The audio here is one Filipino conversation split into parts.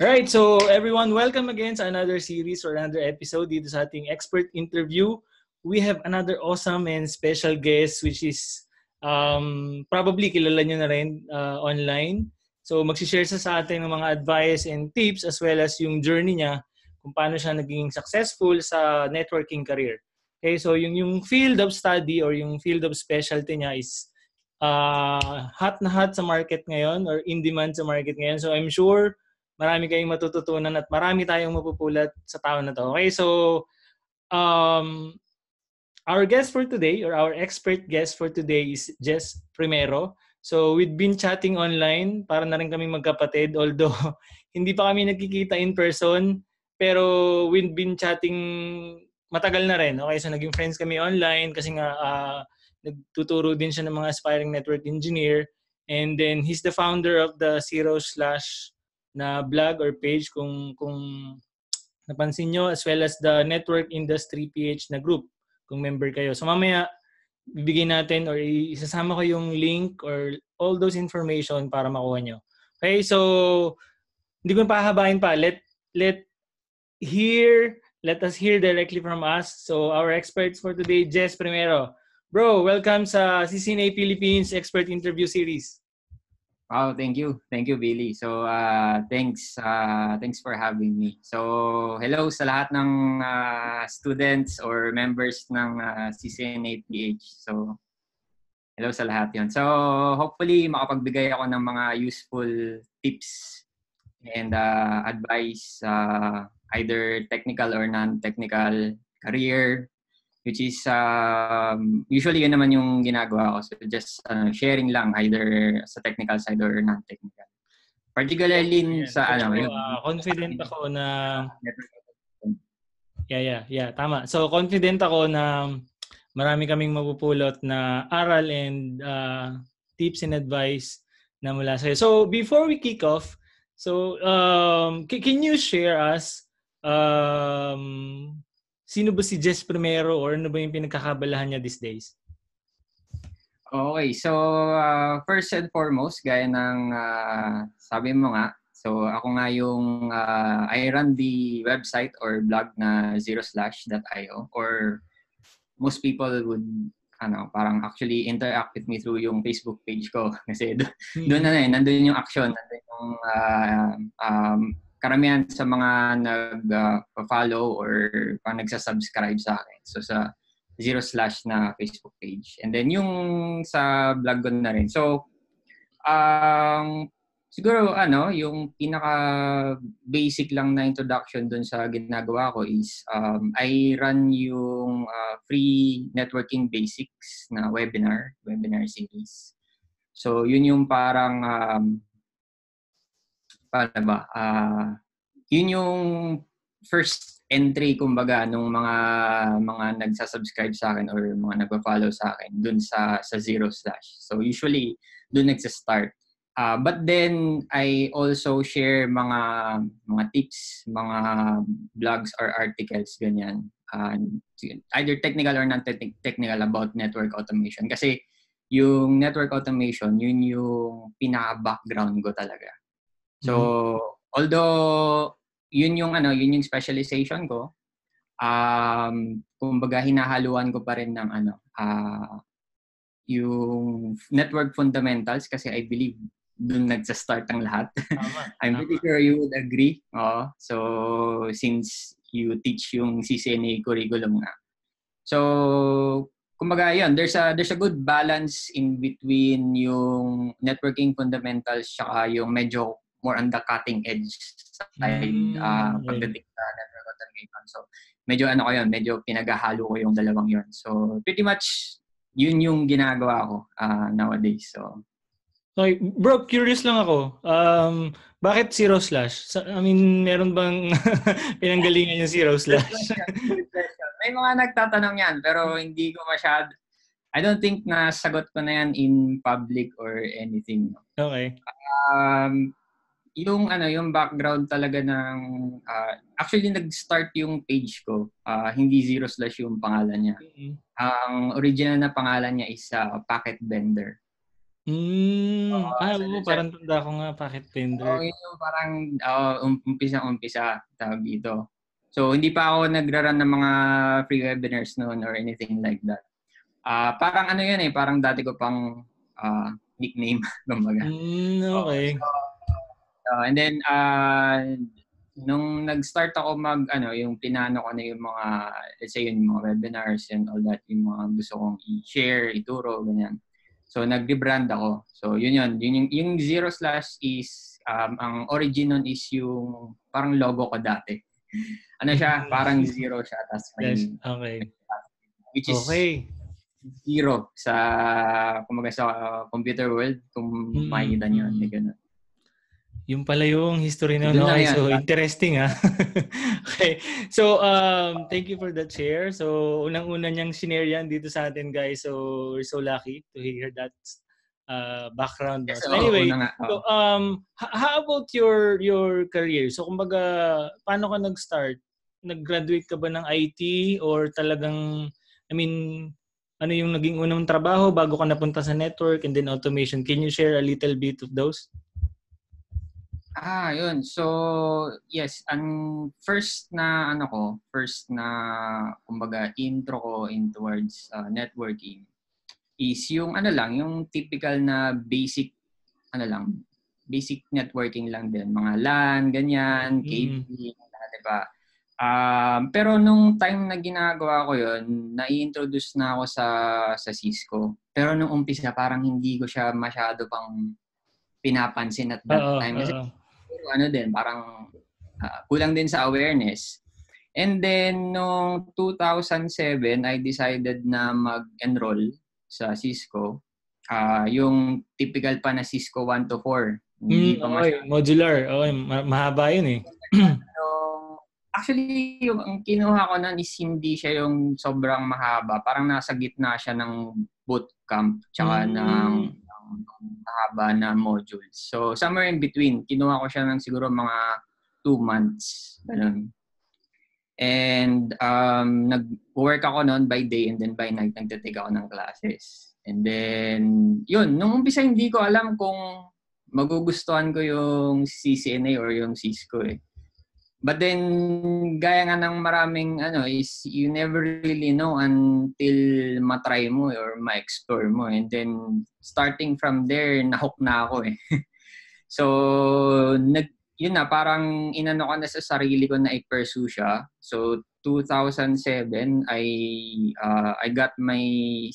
Alright, so everyone, welcome again sa another series or another episode dito sa ating expert interview. We have another awesome and special guest which is probably kilala nyo na rin online. So magsishare sa atin ng mga advice and tips as well as yung journey niya kung paano siya naging successful sa networking career. Okay, so yung field of study or yung field of specialty niya is hot na hot sa market ngayon or in demand sa market ngayon. So I'm sure marami kayong matututunan at marami tayong mapupulot sa taon na to. Okay, so our guest for today or our expert guest for today is Jess Primero. So we've been chatting online, para na rin kami magkapatid, although hindi pa kami nagkikita in person, pero we've been chatting matagal na rin. Okay, so naging friends kami online kasi nga nagtuturo din siya ng mga aspiring network engineer, and then he's the founder of the Zero Slash na blog or page kung napansin nyo, as well as the Network Industry PH na group kung member kayo. So mamaya bibigyan natin or isasama ko yung link or all those information para makuha nyo. Okay, so hindi ko pahabain pa. Let us hear directly from us. So our experts for today, Jess Primero. Bro, welcome sa CCNA Philippines Expert Interview Series. Wow, thank you. Thank you, Billy. So, thanks for having me. So, hello sa lahat ng students or members ng CCNA-PH. So, hello sa lahat yun. So, hopefully, makapagbigay ako ng mga useful tips and advice, either technical or non-technical career, which is usually yun naman yung ginagawa ko. So just sharing lang either sa technical side or non-technical. Particularly sa so, confident ako na tama. So confident ako na marami kaming mapupulot na aral and tips and advice na mula sa'yo. So before we kick off, so can you share us sino ba si Jess Primero or ano ba yung pinagkakabalahan niya these days? Okay, so first and foremost, gaya ng sabi mo nga, so ako nga yung I run the website or blog na zeroslash.io, or most people would parang actually interact with me through yung Facebook page ko kasi doon nandun yung action, nandun yung karamihan sa mga nag-follow or nagsasubscribe sa akin. So sa Zero Slash na Facebook page. And then yung sa blog ko na rin. So siguro yung pinaka basic lang na introduction dun sa ginagawa ko is I run yung free networking basics na webinar series. So yun yung parang paano ba? Yun yung first entry kumbaga nung mga nagsasubscribe sa akin or mga nagpa-follow sa akin dun sa Zero Slash. So usually dun nagsa-start. But then I also share mga tips, mga blogs or articles ganyan. Either technical or non-technical about network automation. Kasi yung network automation, yun yung pinaka-background ko talaga. So, although yun yung specialization ko, kumbaga hinahaluan ko pa rin ng yung network fundamentals kasi I believe doon nagsa-start ang lahat. I'm pretty sure you would agree. So, since you teach yung CCNA curriculum nga. So, kumbaga yun, there's a good balance in between yung networking fundamentals saka yung medyo more on the cutting edge side pagdating sa network automation. So, medyo pinaghahalo ko yung dalawang yun. So, pretty much yun yung ginagawa ko nowadays. So, okay, bro, curious lang ako. Bakit Zero Slash? I mean, meron bang pinanggalingan yung Zero Slash? May mga nagtatanong yan, pero hindi ko masyado. I don't think na sagot ko na yan in public or anything. Okay. Yung background talaga ng actually nag-start yung page ko. Hindi Zero Slash yung pangalan niya. Ang original na pangalan niya is Packet Bender. So Oo, dun sa parang tanda ko nga packet vendor. yun yung parang umpisa tawag dito. So hindi pa ako nagra-run ng mga free webinars noon or anything like that. Parang ano yun parang dati ko pang nickname kumbaga. Okay. And then nung nag-start ako yung pinano ko na yung mga, let's say yung mga webinars and all that, yung mga gusto kong i-share, ituro, ganyan. So nag-rebrand ako. So yung Zero Slash is ang origin nun is yung parang logo ko dati. Ano siya, parang zero siya tapos Yes, may okay. which is Okay. zero sa kumbaga sa computer world kung makikita niyo may ganun. Yung pala yung history nun. Doon lang Okay, yan. so interesting Okay. So, thank you for that share. So, unang-una niyang shinare yan dito sa atin, guys. So, we're so lucky to hear that background. No? Yes, So, anyway, una nga. so, how about your career? So, kumbaga, paano ka nag-start? Nag-graduate ka ba ng IT or talagang, I mean, ano yung naging unang trabaho bago ka napunta sa network and then automation? Can you share a little bit of those? Yun. So, yes, ang first na kumbaga intro ko in towards networking is yung yung typical na basic basic networking lang din, mga LAN, ganyan, cabling, di ba? Pero nung time na ginagawa ko yun, na-introduce na ako sa Cisco. Pero nung umpisa parang hindi ko siya masyado pang pinapansin at that time kasi parang kulang din sa awareness. And then, noong 2007, I decided na mag-enroll sa Cisco. Yung typical pa na Cisco 1 to 4. Hindi pa Okay, modular. Okay, mahaba yun eh. Actually, yung kinuha ko nun is hindi siya yung sobrang mahaba. Parang nasa gitna siya ng bootcamp tsaka ng mahaba na modules. So, somewhere in between. Kinuha ko siya ng siguro mga 2 months. Ganun. And nag-work ako noon by day and then by night nagtitake ako ng classes. And then, yun. Nung umpisa hindi ko alam kung magugustuhan ko yung CCNA or yung Cisco eh. But then, gaya nga ng maraming is you never really know until matry mo or ma-explore mo. And then, starting from there, nahook na ako eh. So, yun na, parang inano ko na sa sarili ko na i-pursue siya. So, 2007, I got my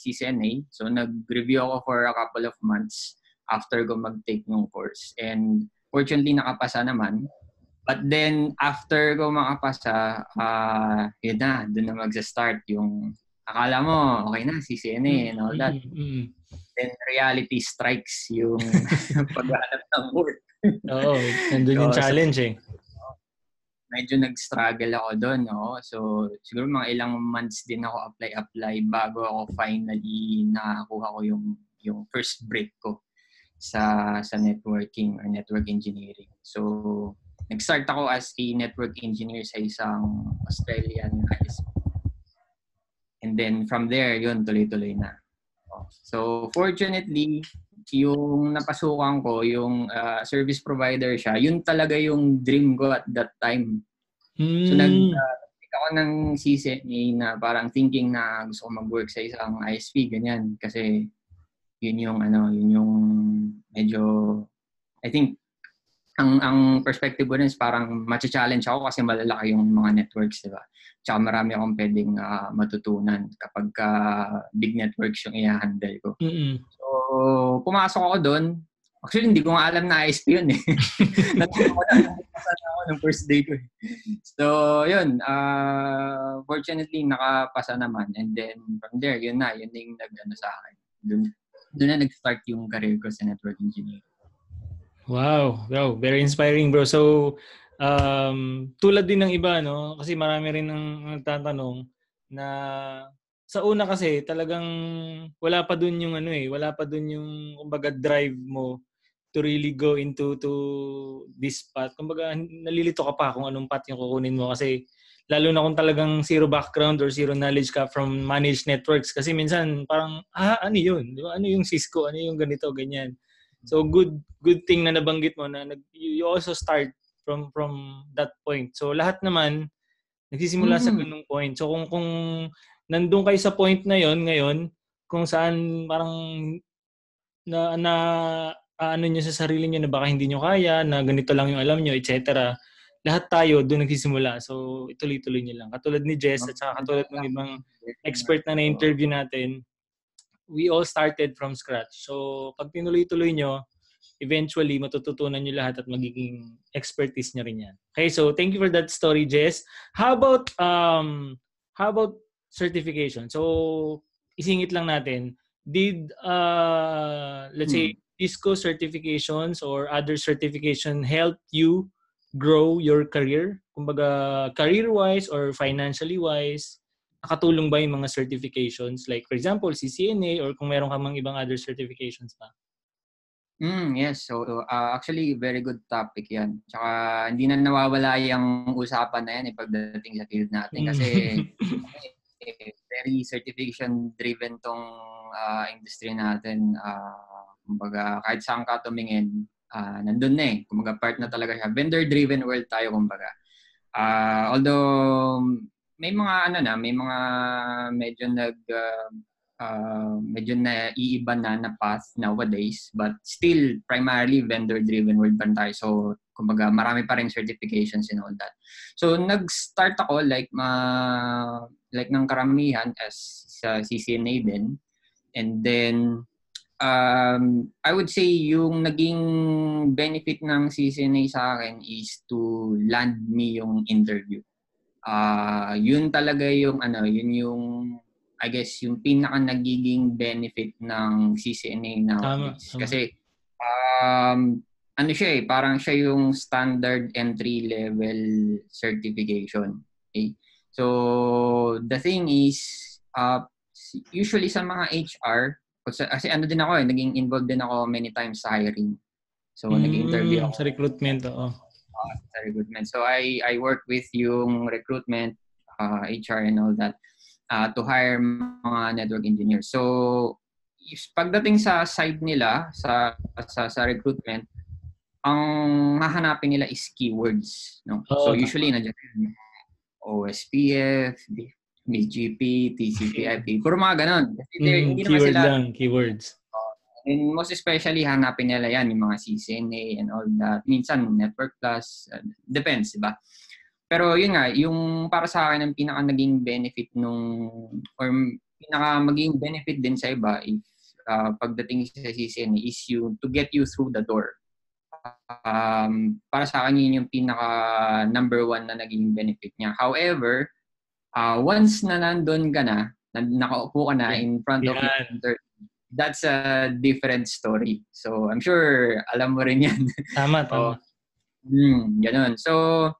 CCNA. So, nag-review ako for a couple of months after ko mag-take ng course. And fortunately, nakapasa naman. But then, after ko makapasa, yun na, doon na mag-start yung akala mo, okay na, CCNA and all that. Then, reality strikes yung paghahanap ng work. Oo, nandun yung challenge eh. Medyo nag-struggle ako doon, no? So, siguro mga ilang months din ako apply bago ako finally nakakuha ko yung first break ko sa networking or network engineering. So, nag-start ako as a network engineer sa isang Australian ISP. And then from there, yun, tuloy-tuloy na. So fortunately, yung napasukan ko, yung service provider siya, yun talaga yung dream ko at that time. So nag-take ako ng CCNA na parang thinking na gusto ko mag-work sa isang ISP, ganyan. Kasi yun yung medyo, I think, ang perspective ko rin is parang ma-challenge ako kasi malalaki yung mga networks, di ba? Tsaka marami akong pwedeng matutunan kapag big networks yung i-handle ko. So, pumasok ako doon. Actually, hindi ko nga alam na ISP yun eh. Natuto ko na ako ng first day ko eh. So, yun. Fortunately, nakapasa naman. And then, from there, yun yung nag-ano sa akin. Doon na nag-start yung career ko sa network engineering. Wow, very inspiring, bro. So, tulad din ng iba, no? Kasi marami rin ang nagtatanong na sa una kasi talagang wala pa dun yung wala pa dun yung kumbaga drive mo to really go into this path. Kumbaga, nalilito ka pa kung anong path yung kukunin mo kasi lalo na kung talagang zero background or zero knowledge ka from managed networks. Kasi minsan parang, ano yun? Di ba? Ano yung Cisco? Ano yung ganito, ganyan. So good thing na nabanggit mo na you also start from that point. So lahat naman nagsisimula sa ganung point. So kung nandun kayo sa point na yon ngayon, kung saan parang na ano niyo sa sarili niyo na baka hindi niyo kaya, na ganito lang yung alam niyo, etc. Lahat tayo doon nagsisimula. So ituloy-tuloy niyo lang. Katulad ni Jess at saka katulad ng ibang expert na na-interview natin, we all started from scratch. So pag tinuloy-tuloy niyo, eventually matututunan niyo lahat at magiging expertise niyo rin yan. Okay, so thank you for that story, Jess. How about certification? So isingit lang natin, did let's say Cisco certifications or other certification help you grow your career? Kumbaga career-wise or financially-wise, nakatulong ba yung mga certifications? Like for example, CCNA or kung meron ka mang ibang other certifications pa? Yes. So, actually, very good topic yan. Tsaka, hindi na nawawala yung usapan na yan pagdating sa field natin. Kasi, very certification-driven tong industry natin. Kumbaga, kahit saan ka tumingin, nandun na eh. Kumbaga, part na talaga siya. Vendor-driven world tayo, kumbaga. Although, may mga may mga medyo na iiba na path nowadays, but still primarily vendor-driven world pa tayo. So, kumbaga, marami pa rin certifications and all that. So, nag-start ako like ng karamihan as sa CCNA din. And then, I would say yung naging benefit ng CCNA sa akin is to land me yung interview. Yun talaga yung yun yung I guess yung pinaka nagiging benefit ng CCNA nowadays. Kasi siya parang siya yung standard entry level certification. Okay? So the thing is usually sa mga HR kasi din ako naging involved din ako many times sa hiring. So nag-interview ako sa recruitment sa recruitment. So I work with yung recruitment, HR and all that. To hire mga network engineers. So, pagdating sa side nila, sa recruitment, ang hahanapin nila is keywords. No? So, usually, nandiyan OSPF, BGP, TCP/IP, puro mga ganon. Hindi naman sila, keywords. And most especially, hanapin nila yan, yung mga CCNA and all that. Minsan, Network Plus, depends, diba? Pero yun nga, yung para sa akin ang pinaka naging benefit or pinaka maging benefit din sa iba if pagdating sa CCNA is to get you through the door. Para sa akin yun yung pinaka number one na naging benefit niya. However, once na nandun ka na, nakaupo ka na in front of your that's a different story. So I'm sure alam mo rin yan. Tama. Ganun. So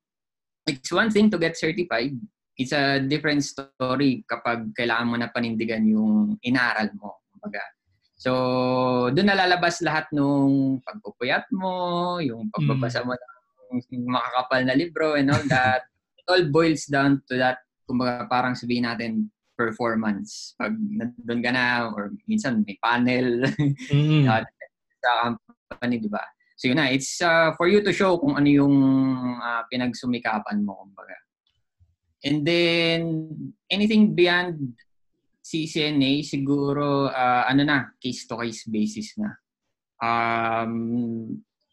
it's one thing to get certified. It's a different story kapag kailangan mo na panindigan yung inaral mo. Kumbaga. So, doon nalalabas lahat nung pagpupuyat mo, yung pagbabasa mo ng makakapal na libro and all that. It all boils down to that, kumbaga parang sabihin natin, performance. Pag nandun ka na, or minsan may panel sa company, di ba? So yun na, it's for you to show kung ano yung pinagsumikapan mo, kumbaga. And then, anything beyond CCNA, siguro, case-to-case basis na.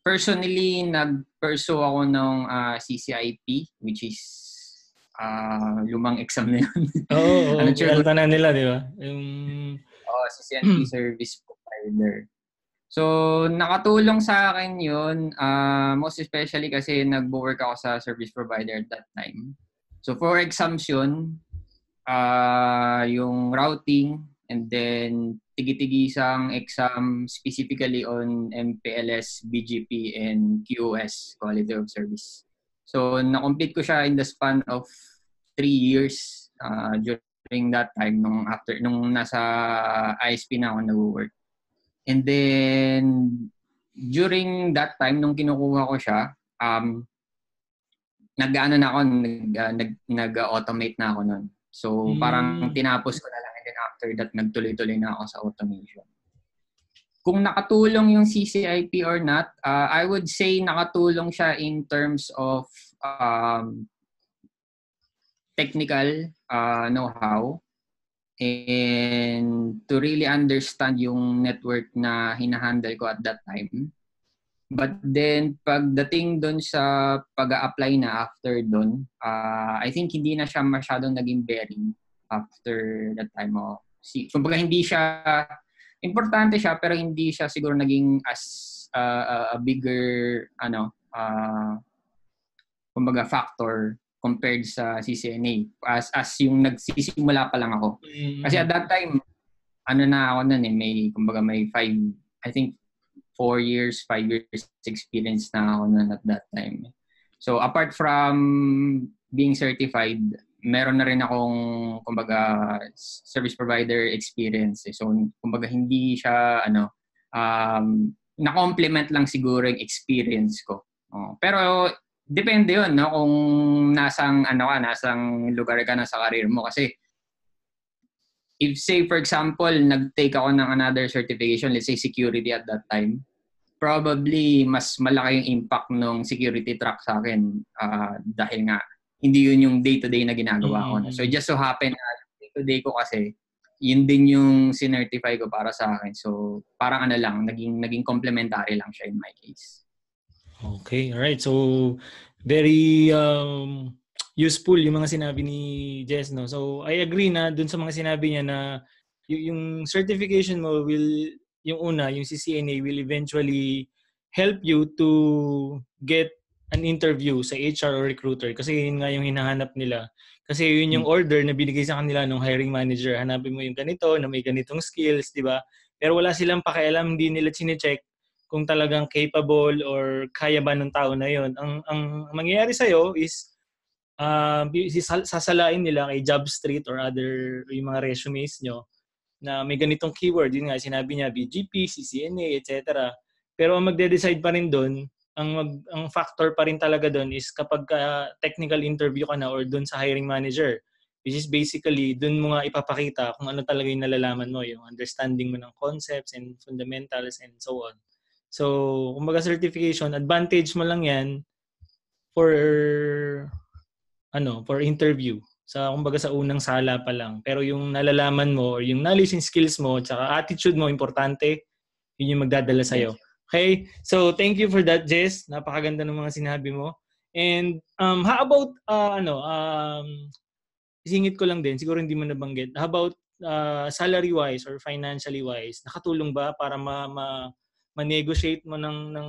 Personally, nag-pursue ako ng CCIP, which is lumang exam na yun. Oo, pinaltanan nila, di ba? CCNP Service Provider. So, nakatulong sa akin yun, most especially kasi nag-work ako sa service provider at that time. So, for exams yun, yung routing, and then tigi-tigisang exam specifically on MPLS, BGP, and QoS, Quality of Service. So, na-complete ko siya in the span of 3 years during that time, nung nasa ISP na ako nag-work. And then, during that time, nung kinukuha ko siya, nag-automate na ako nun. So, parang tinapos ko na lang and then after that, nagtuloy-tuloy na ako sa automation. Kung nakatulong yung CCIP or not, I would say nakatulong siya in terms of technical know-how and to really understand yung network na hinahandle ko at that time. But then, pagdating doon sa pag-a-apply na after doon, I think hindi na siya masyadong naging bearing after that time. Kumbaga hindi siya, importante siya pero hindi siya siguro naging as a bigger, kumbaga factor compared sa CCNA as yung nagsisimula pa lang ako. Kasi at that time, na ako nun may 4 years, 5 years experience na ako nun at that time. So apart from being certified, meron na rin akong kumbaga service provider experience. So kumbaga hindi siya na-complement lang siguro yung experience ko. Pero depende yun, no? Kung nasang lugar ka na sa career mo. Kasi if say, for example, nag-take ako ng another certification, let's say security at that time, probably mas malaki yung impact ng security track sa akin dahil nga hindi yun yung day-to-day na ginagawa ko. So it just so happen na day-to-day ko kasi yun din yung sinertify ko para sa akin. So parang naging complementary lang siya in my case. Okay, alright. So, very useful yung mga sinabi ni Jess, no? So, I agree na dun sa mga sinabi niya na yung certification mo yung CCNA will eventually help you to get an interview sa HR or recruiter kasi yun nga yung hinahanap nila. Kasi yun yung order na binigay sa kanila ng hiring manager. Hanapin mo yung ganito, na may ganitong skills, di ba? Pero wala silang pakialam, hindi nila chine-check kung talagang capable or kaya ba ng tao na yon. Ang mangyayari sa'yo is sasalain nila kay JobStreet or other yung mga resumes nyo na may ganitong keyword. Yun nga, sinabi niya, BGP, CCNA, etc. Pero ang magde-decide pa rin doon, ang factor pa rin talaga doon is kapag technical interview ka na or doon sa hiring manager, which is basically doon mo nga ipapakita kung ano talaga yung nalalaman mo, yung understanding mo ng concepts and fundamentals and so on. So, kumbaga certification, advantage mo lang yan for interview. Kumbaga sa unang sala pa lang. Pero yung nalalaman mo or yung knowledge and skills mo tsaka attitude mo, importante, yun yung magdadala sa'yo. Okay? So, thank you for that, Jess. Napakaganda ng mga sinabi mo. And how about, isingit ko lang din, siguro hindi mo nabanggit, how about salary-wise or financially-wise, nakatulong ba para ma-negotiate mo ng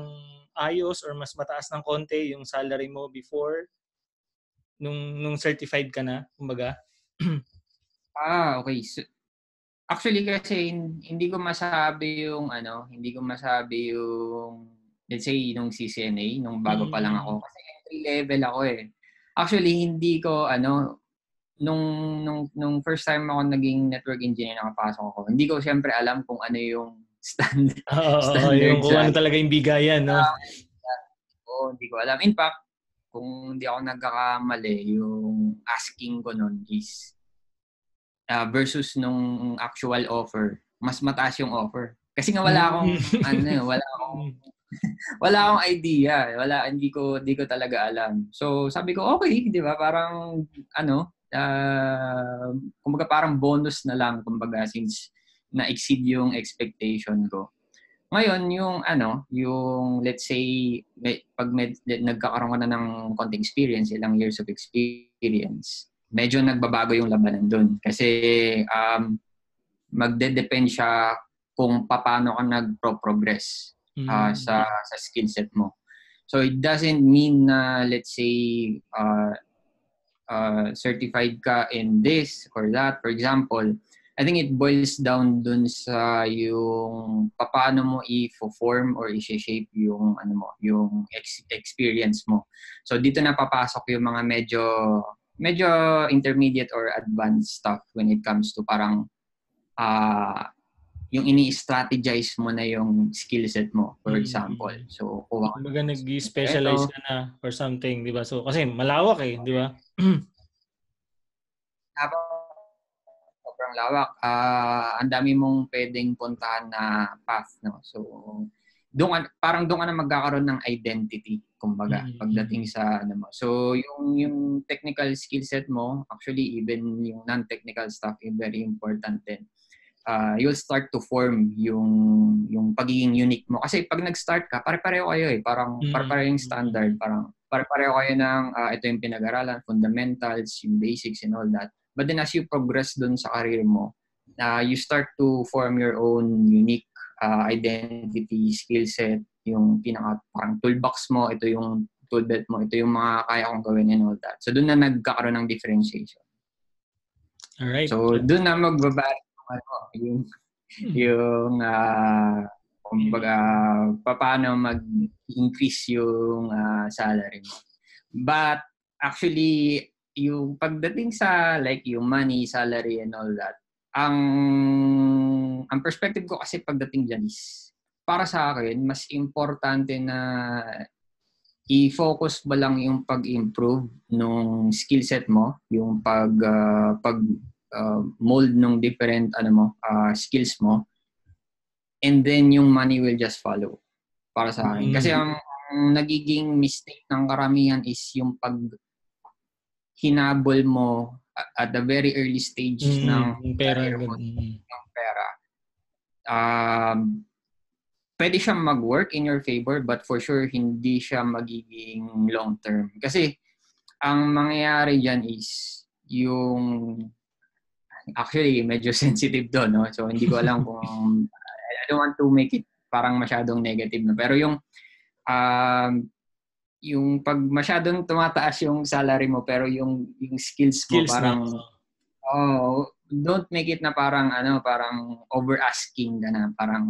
ayos or mas mataas ng konti yung salary mo before nung certified ka na, kumbaga? Okay. So, actually kasi hindi ko masabi yung let's say nung CCNA nung bago pa lang ako kasi entry level ako eh. Actually hindi ko nung first time ako naging network engineer nakapasok ako. Hindi ko siyempre alam kung ano yung standard. Yung kung ano talaga yung bigayan, no? Hindi ko alam. In fact, kung hindi ako nagkakamali, yung asking ko nun is versus nung actual offer, mas mataas yung offer. Kasi nga wala akong wala akong idea. Hindi ko talaga alam. So sabi ko, okay, di ba? Parang kumbaga parang bonus na lang kumbaga since na-exceed yung expectation ko. Ngayon, yung let's say, pag nagkakaroon ka na ng konting experience, ilang years of experience, medyo nagbabago yung labanan dun. Kasi magde-depend siya kung paano ka nagpro-progress sa skill set mo. So, it doesn't mean na, let's say, certified ka in this or that. For example, I think it boils down dun sa yung paano mo i-form or i-shape yung yung experience mo. So dito na papasok yung mga medyo intermediate or advanced stuff when it comes to parang yung ini-strategize mo na yung skill set mo, for example. So, kuha ka. Kumbaga nag-specialize ka na or something, di ba? So, kasi malawak eh, di ba? Sobrang lawak. Ang dami mong pwedeng puntahan na path, no? So, parang doon ka na magkakaroon ng identity, kumbaga, pagdating sa ano mo. So, yung technical skill set mo, actually, even yung non-technical stuff, is very important din. You'll start to form yung pagiging unique mo. Kasi pag nag-start ka, pare-pareho kayo eh. Parang pare-pareho yung standard. Parang pare-pareho kayo ng ito yung pinag-aralan, fundamentals, yung basics and all that. But then as you progress dun sa career mo, you start to form your own unique identity, skill set, yung parang toolbox mo, ito yung toolbelt mo, ito yung mga kaya kong gawin and all that. So dun na nagkakaroon ng differentiation. Alright. So dun na magbabalik yung kumbaga paano mag-increase yung salary mo. But actually yung pagdating sa like yung money, salary and all that, ang perspective ko kasi pagdating dyan is para sa akin mas importante na i-focus ba lang yung pag-improve nung skill set mo, yung pag mold nung different skills mo, and then yung money will just follow para sa akin. Kasi ang nagiging mistake ng karamihan is yung pag hinabol mo at the very early stage ng pera. Ng pera. Pwede siyang mag-work in your favor but for sure hindi siya magiging long term. Kasi ang mangyayari dyan is yung actually medyo sensitive to, no? So hindi ko alam kung I don't want to make it parang masyadong negative, no? Pero yung pag masyadong tumataas yung salary mo pero yung skills mo parang don't make it na parang parang over asking ka na, parang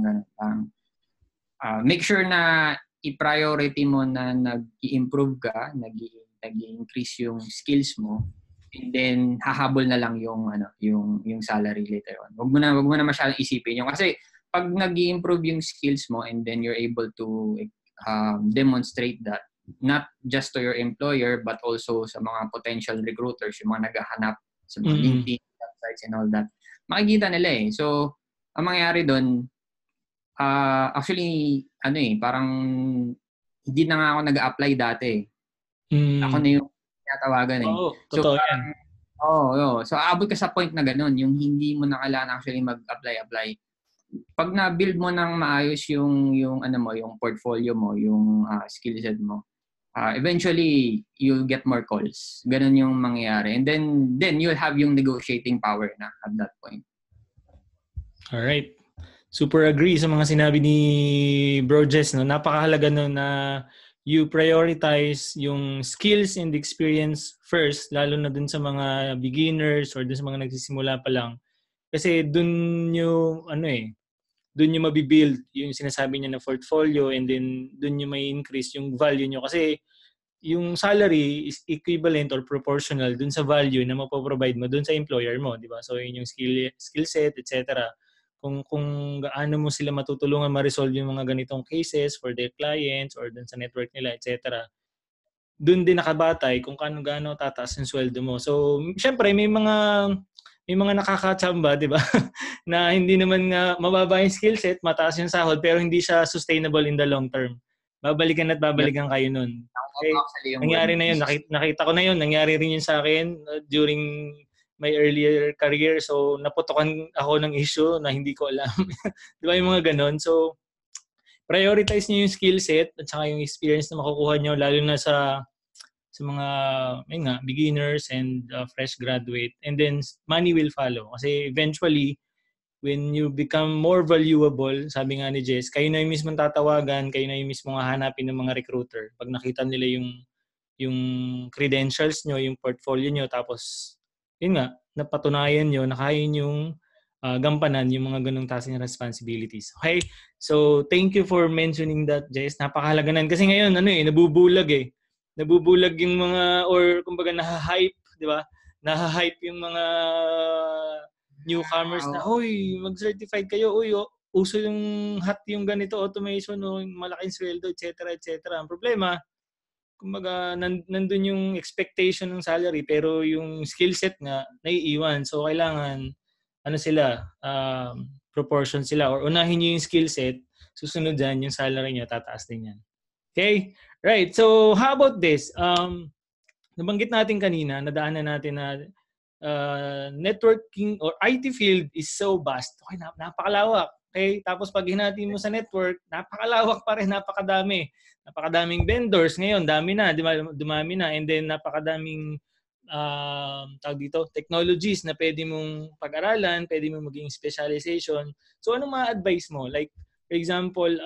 make sure na i-priority mo na nag-i-improve ka, nag-i-increase yung skills mo, and then hahabol na lang yung salary later on. Wag mo na masyadong isipin yung kasi pag nag-i-improve yung skills mo and then you're able to demonstrate that not just to your employer but also sa mga potential recruiters, yung mga naghahanap sa mga LinkedIn websites and all that, makikita nila eh. So, ang mangyayari doon, actually, parang hindi na nga ako nag-a-apply dati. Ako na yung tinatawagan eh. So, parang, so, aabot ka sa point na ganun, yung hindi mo na kailangan actually mag-apply. Pag na-build mo ng maayos yung portfolio mo, yung skill set mo, eventually you'll get more calls. Ganun yung mangyayari. And then you'll have yung negotiating power na at that point. All right. Super agree sa mga sinabi ni Bro Jess, no? Napakahalaga no na you prioritize yung skills and experience first, lalo na dun sa mga beginners or dun sa mga nagsisimula pa lang. Kasi dun yung dun yung mabibuild yung sinasabi niya na portfolio, and then dun yung may increase yung value nyo. Kasi yung salary is equivalent or proportional dun sa value na mapoprovide mo dun sa employer mo, di ba? So yun yung skill set, etc. Kung gaano mo sila matutulungan ma-resolve yung mga ganitong cases for their clients or dun sa network nila, etc. Dun din nakabatay kung gaano tataas yung sweldo mo. So syempre may mga nakakatsamba, di ba? Na hindi naman nga mababa yung skill set, mataas yung sahod, pero hindi siya sustainable in the long term. Babalikan kayo nun. Okay, nangyari na yun. Nakita ko na yun. Nangyari rin yun sa akin during my earlier career. So, naputokan ako ng issue na hindi ko alam. Di ba yung mga ganon? So, prioritize niyo yung skill set at saka yung experience na makukuha niyo, lalo na sa mga beginners and fresh graduate, and then money will follow kasi eventually when you become more valuable, sabi nga ni Jess, kayo na yung mismong tatawagan, kayo na yung mismong hahanapin ng mga recruiter pag nakita nila yung credentials nyo, yung portfolio nyo, tapos yun nga, napatunayan nyo na kaya yung gampanan yung mga ganung tasking responsibilities. Okay? So thank you for mentioning that, Jess. Napakahalaga nan kasi ngayon nabubulag yung mga, or kumbaga nahahype, di ba? Nahahype yung mga newcomers na, uy, mag-certified kayo, uy, uso yung hot yung ganito, automation, malaking sweldo, etc. etc. Ang problema, kumbaga, nandun yung expectation ng salary, pero yung skill set nga, naiiwan. So, kailangan, proportion sila, or unahin nyo yung skill set, susunod dyan, yung salary nyo, tataas din yan. Okay? Right. So, how about this? Nabanggit natin kanina, nadaanan natin na networking or IT field is so vast. Okay, napakalawak. Okay? Tapos pag hinati mo sa network, napakalawak pa rin, napakadami. Napakadaming vendors ngayon, dami na, dumami na. And then napakadaming tawag dito, technologies na pwede mong pag-aralan, pwede mong maging specialization. So anong ma-advise mo? Like, for example,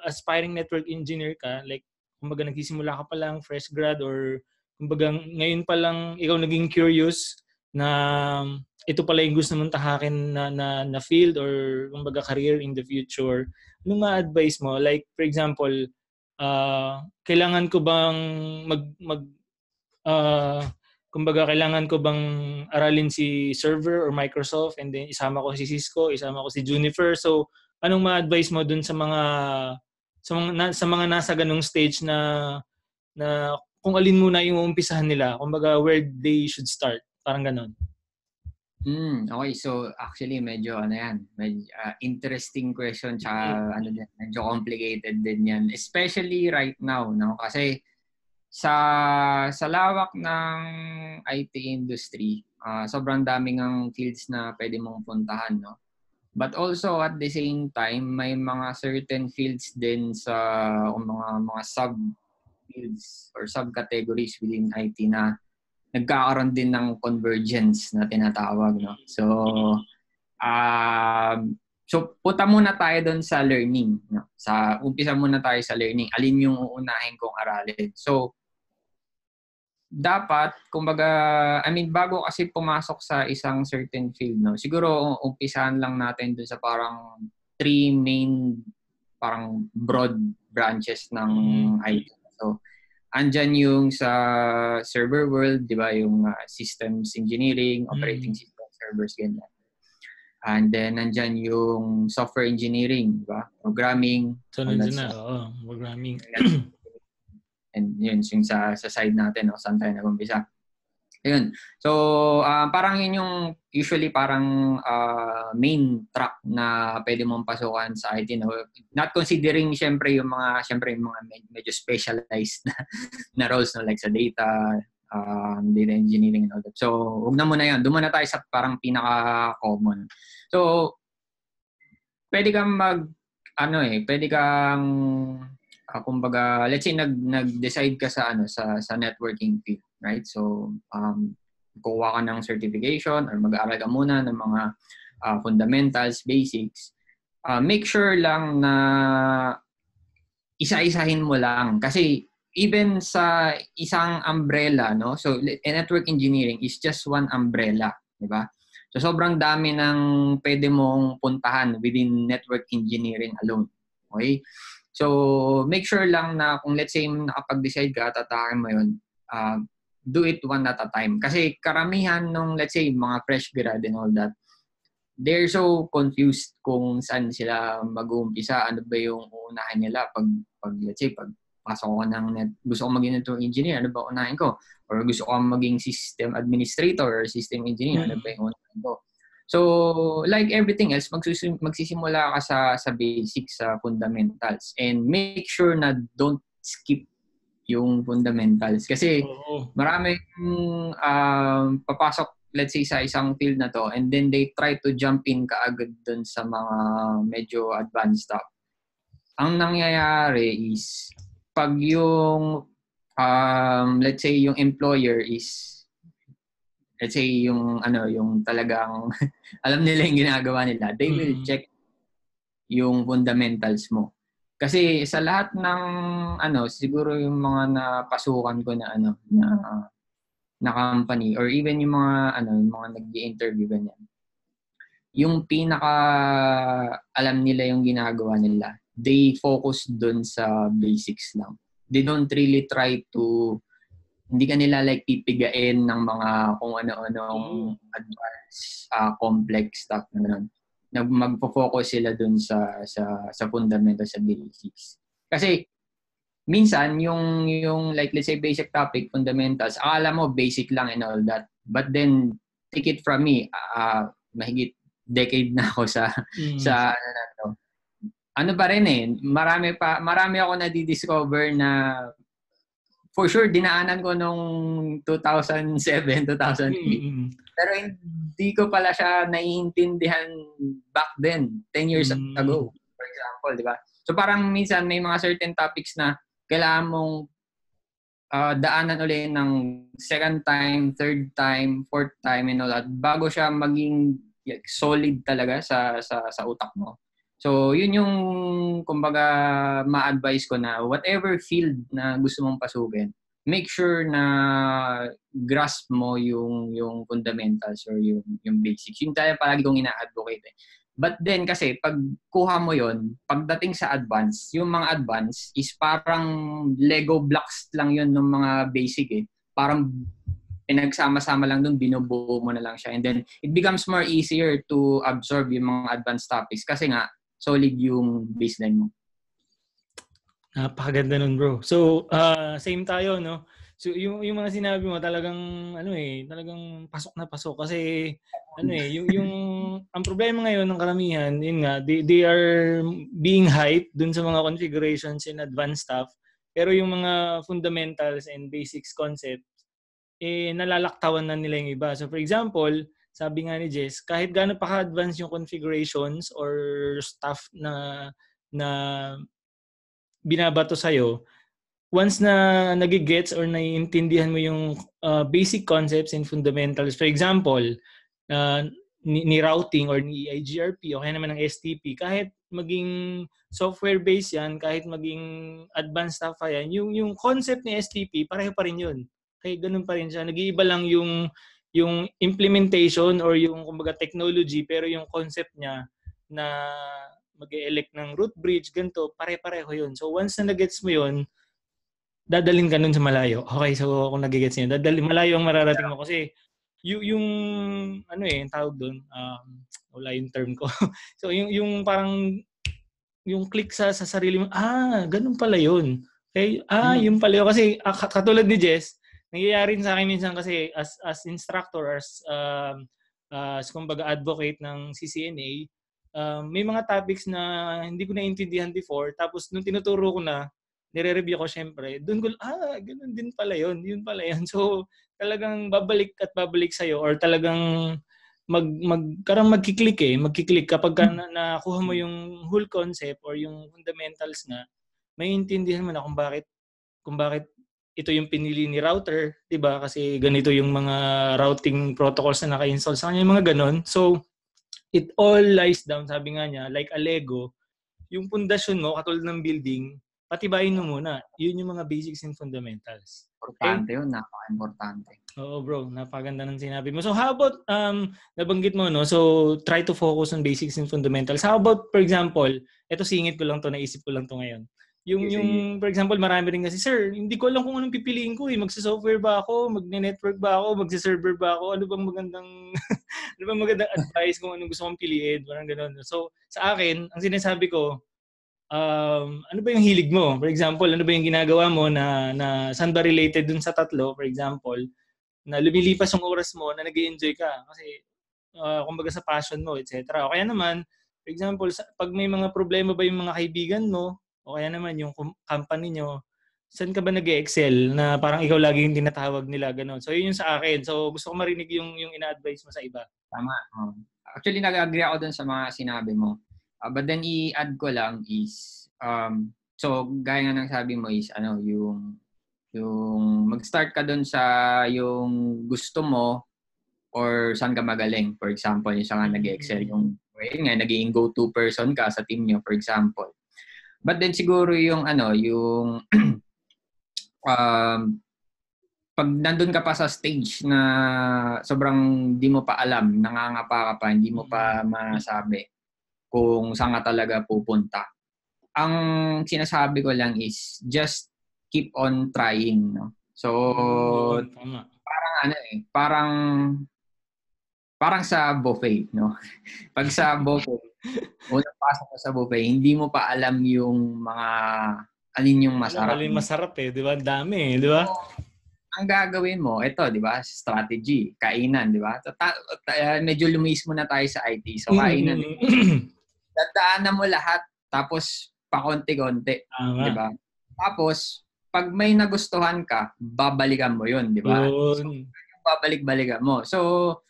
aspiring network engineer ka, like, kumbaga nagsisimula ka pa lang, fresh grad, or kumbaga ngayon pa lang ikaw naging curious na ito pala yung gusto mong tahakin na field or kumbaga career in the future. Anong ma-advise mo? Like, for example, kailangan ko bang kumbaga kailangan ko bang aralin si server or Microsoft, and then isama ko si Cisco, isama ko si Juniper. So, anong ma-advise mo dun sa mga nasa ganung stage na kung alin muna yung umpisahan nila, kumbaga where they should start, parang ganon. Okay, so actually medyo interesting question, tsaka medyo complicated din yan, especially right now, no? Kasi sa lawak ng IT industry, sobrang daming ang fields na pwede mong puntahan, no? But also at the same time, may mga certain fields din sa mga sub-fields or subcategories within IT na nagkakaroon din ng convergence na tinatawag, no? So punta muna tayo doon sa learning, no? Umpisa muna tayo sa learning. Alin yung uunahin kong aralin? So dapat, kumbaga, bago kasi pumasok sa isang certain field, no, siguro umpisahan lang natin dun sa parang 3 main, parang broad branches ng IT. So, andyan yung sa server world, di ba, yung systems engineering, operating system servers, ganyan. And then, andyan yung software engineering, di ba, programming. So, programming. And yun yung sa side natin, no, saan tayo nag-umpisa. Ayun. So, parang yun yung usually parang main track na pwede mong pasukan sa IT, no? Not considering syempre yung mga medyo specialized na roles, no, like sa data engineering and all that. So, huwag na muna yun. Doon muna tayo sa parang pinaka-common. So, pwede kang kumbaga, let's say nag-decide ka sa networking field, right? So, kuha ka ng certification or mag-aaral ka muna ng mga fundamentals, basics. Make sure lang na isa-isahin mo lang, kasi even sa isang umbrella, no? So, network engineering is just one umbrella, di ba? So, sobrang dami ng pwede mong puntahan within network engineering alone. Okay? So, make sure lang na kung let's say nakapag-decide ka, tatakin mo yun, do it one at a time. Kasi karamihan nung let's say mga fresh grad and all that, they're so confused kung saan sila mag-uumpisa, ano ba yung uunahin nila pag let's say, pag pasok ko gusto ko maging network engineer, ano ba unahin ko? Or gusto ko maging system administrator or system engineer, ano ba yung unahin ko? So, like everything else, magsisimula ka sa basics, sa fundamentals. And make sure na don't skip yung fundamentals. Kasi maraming papasok, let's say, sa isang field na to, and then they try to jump in kaagad dun sa mga medyo advanced stuff. Ang nangyayari is, pag yung, let's say, yung employer is, let's say yung talagang alam nila yung ginagawa nila, they will check yung fundamentals mo. Kasi sa lahat ng siguro yung mga napasukan ko na company, or even yung mga nag-i-interview ganyan, yung pinaka alam nila yung ginagawa nila, they focus dun sa basics lang. They don't really try to Hindi ka nila like pipigain ng mga kung ano-anong advanced, complex stuff na gano'n. Magfo-focus sila dun sa fundamentals, sa basics. Kasi minsan yung like let's say basic topic, fundamentals, akala mo basic lang and all that. But then take it from me, mahigit decade na ako sa ano pa rin eh, marami ako na-discover na for sure dinaanan ko nung 2007, 2008. Pero hindi ko pala siya naiintindihan back then, 10 years ago, for example, di ba? So parang minsan may mga certain topics na kailangan mong daanan ulit ng second time, third time, fourth time, and all that, bago siya maging solid talaga sa utak mo. So, yun yung, kumbaga, ma-advise ko na whatever field na gusto mong pasukin, make sure na grasp mo yung fundamentals or yung basics. Yung tayo palagi kong ina-advocate eh. But then kasi pag kuha mo yon, pagdating sa advance, yung mga advance is parang Lego blocks lang yon ng mga basic eh. Parang pinagsama-sama lang dun, binubuo mo na lang siya. And then it becomes more easier to absorb yung mga advanced topics kasi nga solid yung baseline mo. Napakaganda nun, bro. So, same tayo, no? So, yung mga sinabi mo talagang talagang pasok na pasok kasi yung ang problema ngayon ng karamihan, yun nga, they are being hyped dun sa mga configurations and advanced stuff. Pero yung mga fundamentals and basics concepts, nalalaktawan na nila yung iba. So, for example, sabi nga ni Jess, kahit gaano pa ka-advance yung configurations or stuff na binabato sa'yo, once na nagigets or naiintindihan mo yung basic concepts and fundamentals, for example, ni routing or ni EIGRP o kaya naman ng STP, kahit maging software-based yan, kahit maging advanced stuff yan, yung concept ni STP, pareho pa rin yun. Kaya ganun pa rin siya. Nag-iiba lang yung implementation or yung kumbaga technology, pero yung concept niya na mag-elect ng root bridge, ganito, pare-pareho yun. So once na nag-gets mo yun, dadalhin ka nun sa malayo. Okay, so kung nag-gets niyo, malayo ang mararating mo kasi yung yung tawag doon, wala yung term ko. So yung parang yung click sa sarili mo, ganun pala yun. Okay, yun pala yun. Kasi katulad ni Jess, nangyayari sa akin minsan kasi as instructor, as kumbaga advocate ng CCNA, may mga topics na hindi ko naintindihan before, tapos nung tinuturo ko na, nire-review ko syempre, doon ko, ganun din pala yun, yun pala yun. So, talagang babalik at babalik sa'yo or talagang magkiklik kapag nakuha mo yung whole concept or yung fundamentals na, may intindihan mo na kung bakit ito yung pinili ni router, 'di ba? Kasi ganito yung mga routing protocols na naka-install sa kanya, yung mga ganon. So, it all lies down, sabi nga niya, like a Lego, yung pundasyon mo, katulad ng building, patibayin mo muna. Yun yung mga basics and fundamentals. Importante yun, napaka-importante. Oo, bro. Napaganda ng sinabi mo. So, how about, nabanggit mo, no? So, try to focus on basics and fundamentals. How about, for example, eto singit ko lang to, naisip ko lang to ngayon. For example, marami rin kasi, sir, hindi ko alam kung anong pipiliin ko eh. Magsa-software ba ako? Magne-network ba ako? Magsa-server ba ako? Ano bang magandang advice kung anong gusto kong piliin? Parang gano'n. So, sa akin, ang sinasabi ko, ano ba yung hilig mo? For example, ano ba yung ginagawa mo na saan ba related dun sa tatlo? For example, na lumilipas yung oras mo na nag-i-enjoy ka. Kasi, kumbaga sa passion mo, etc. O kaya naman, for example, pag may mga problema ba yung mga kaibigan mo, o kaya naman yung company nyo, saan ka ba nag-excel na parang ikaw lagi yung tinatawag nila, gano'n. So, yun yung sa akin. So, gusto ko marinig yung ina-advise mo sa iba. Tama. Actually, nag-agree ako dun sa mga sinabi mo. But then, i-add ko lang is, so, gaya nga ng sabi mo is, yung mag-start ka dun sa yung gusto mo or saan ka magaling. For example, yung sa nga nag-excel, yung naging go-to person ka sa team nyo, for example. But then siguro yung pag nandun ka pa sa stage na sobrang di mo pa alam, nangangapa ka pa, hindi mo pa masabi kung saan ka talaga pupunta. Ang sinasabi ko lang is just keep on trying, no? So, Yun, tama. parang sa buffet, no? Pag sa buffet, unang pasok ka sa buffet, hindi mo pa alam yung mga alin yung masarap. Alin masarap di ba? Ang dami di ba? Ang gagawin mo, ito, di ba? Strategy, kainan, di ba? Medyo lumis muna tayo sa IT. So, kainan. Dadaanan mo lahat, tapos pakonti-konti, di ba? Tapos, pag may nagustuhan ka, babalikan mo yun, di ba? So, babalik-balikan mo. So,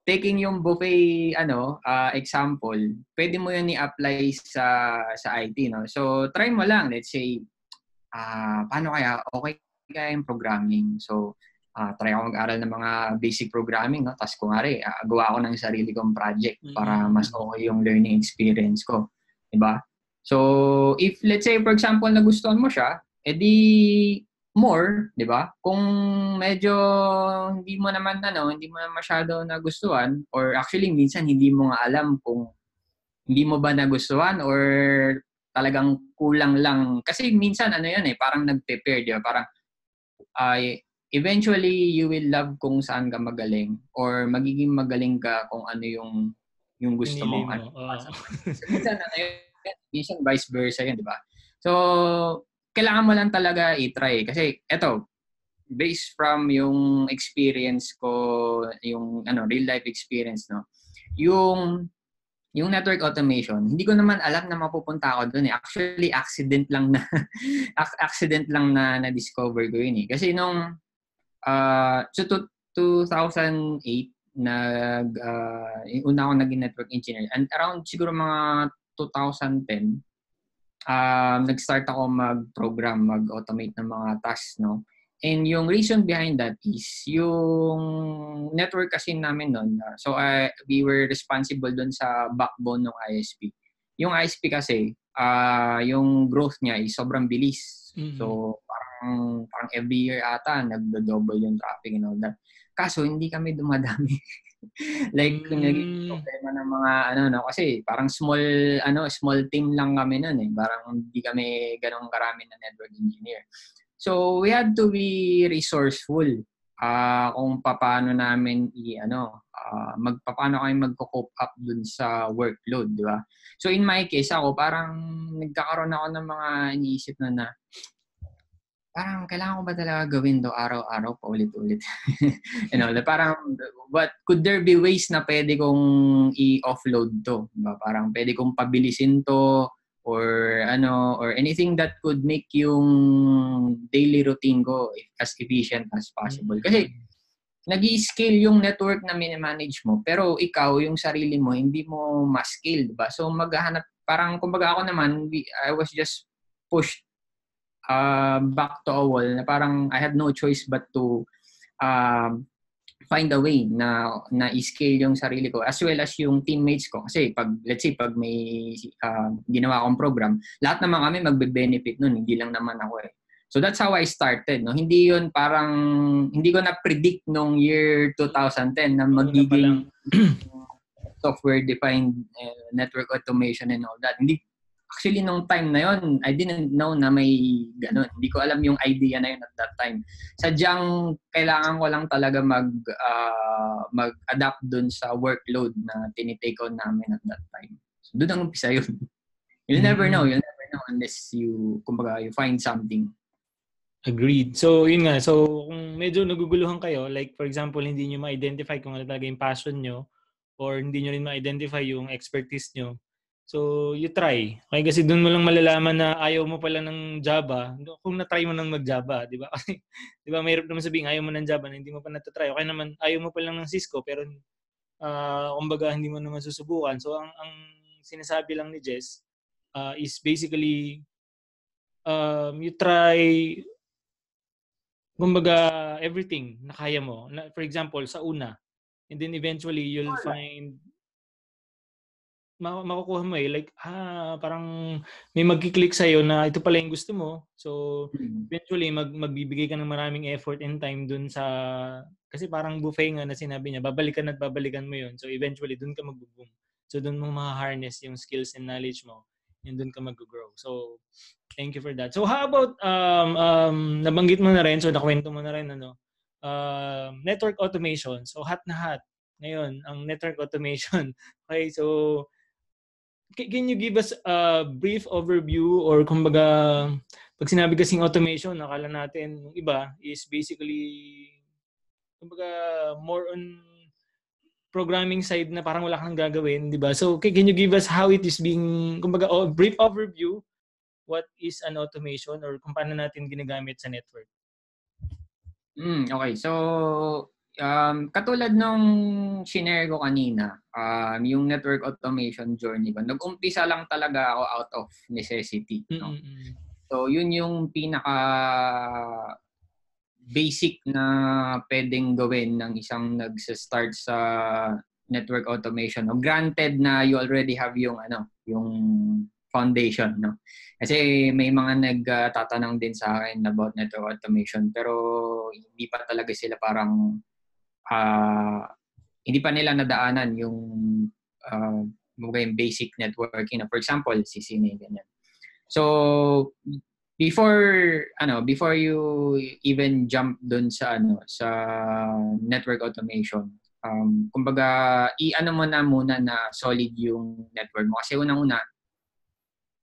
taking yung buffet example, pwede mo yun i-apply sa IT, no? So, try mo lang. Let's say, paano kaya? Okay kaya yung programming. So, try ako mag-aral ng mga basic programming, no? Tapos, kunwari, gawa ako ng sarili kong project para mas okay yung learning experience ko. Diba? So, if, let's say, for example, nagustuhan mo siya, edi more, 'di ba? Kung medyo hindi mo naman masyado nagustuhan, or actually minsan hindi mo nga alam kung hindi mo ba nagustuhan or talagang kulang lang. Kasi minsan parang nag-prepare, 'di ba? Parang eventually you will love kung saan ka magaling, or magiging magaling ka kung ano yung gusto mo. Minsan vice versa 'yan, 'di ba? So, kailangan mo lang talaga i-try. Kasi, eto, based from yung experience ko, yung real life experience, no? Yung network automation, hindi ko naman alam na mapupunta ako doon eh. Actually, accident lang na na-discover ko yun eh. Kasi nung 2008, una ako naging network engineer. And around siguro mga 2010, nag-start ako mag-program, mag-automate ng mga tasks, no? And yung reason behind that is yung network kasi namin noon. So, we were responsible doon sa backbone ng ISP. Yung ISP kasi, yung growth niya is sobrang bilis. Mm-hmm. So, parang every year ata, nagdo-double yung traffic and all that. Kaso, hindi kami dumadami. Like naging problema ng mga kasi parang small team lang kami noon eh. Parang hindi kami ganong karami na network engineer. So we had to be resourceful kung paano namin paano kami magko-cope up dun sa workload, di ba? So in my case ako, parang nagkakaroon ako ng mga iniisip na parang kailangan ko ba talaga gawin to araw-araw pa ulit-ulit? Parang could there be ways na pwede kong i-offload to? Diba? Parang pwede kong pabilisin to or anything that could make yung daily routine ko as efficient as possible. Kasi nag-i-scale yung network na mini-manage mo, pero ikaw, yung sarili mo, hindi mo ma-scale, diba? So maghahanap, parang kumbaga ako naman, I was just pushed back to a wall na parang I had no choice but to find a way na i-scale yung sarili ko as well as yung teammates ko. Kasi let's say pag may ginawa akong program, lahat naman kami magbe-benefit nun, hindi lang naman ako eh. So that's how I started, no? Hindi ko na-predict nung year 2010 na magiging software-defined network automation and all that. Actually, nung time na yon, I didn't know na may ganun. Hindi ko alam yung idea na yun at that time. Sadyang kailangan ko lang talaga mag-adapt dun sa workload na tinitake on namin at that time. So, doon ang umpisa yun. You'll never know unless you find something. Agreed. So, yun nga. So, kung medyo naguguluhan kayo, like for example, hindi nyo ma-identify kung ano talaga yung passion nyo or hindi nyo rin ma-identify yung expertise nyo, so, you try. Okay, kasi doon mo lang malalaman na ayaw mo pala ng Java kung na-try mo nang mag-Java, di ba? Kasi, di ba, mahirap naman sabihin ayaw mo ng Java na hindi mo pa na-try. Okay naman, ayaw mo pa lang ng Cisco, pero kumbaga hindi mo naman susubukan. So, ang sinasabi lang ni Jess is basically you try kumbaga everything na kaya mo. For example, sa una. And then eventually, you'll find makukuha mo eh. Like, parang may magkiklik sa'yo na ito pala yung gusto mo. So, eventually, magbibigay ka ng maraming effort and time dun sa... Kasi parang buffet nga na sinabi niya, babalikan at babalikan mo yun. So, eventually, dun ka mag-boom. So, dun mo ma-harness yung skills and knowledge mo. and doon ka mag-grow. So, thank you for that. So, how about, nabanggit mo na rin, so nakwento mo na rin, network automation. So, hot na hot ngayon, ang network automation. Okay, so, can you give us a brief overview or kumbaga, pag sinabi kasing automation, nakala natin yung iba is basically kumbaga more on programming side na parang wala kang gagawin, di ba? So, can you give us how it is being, kumbaga, brief overview, what is an automation or kung paano natin ginagamit sa network? Okay. So, katulad nung shinare ko kanina, yung network automation journey ko, nag-umpisa lang talaga ako out of necessity. No? So, yun yung pinaka basic na pwedeng gawin ng isang nag-start sa network automation. Granted na you already have yung foundation, no? Kasi may mga nagtatanong din sa akin about network automation pero hindi pa talaga sila parang hindi pa nila nadaanan yung basic networking na, for example, CCNA ganyan. So before you even jump dun sa sa network automation, kumbaga i-ano mo na muna na solid yung network mo kasi unang-una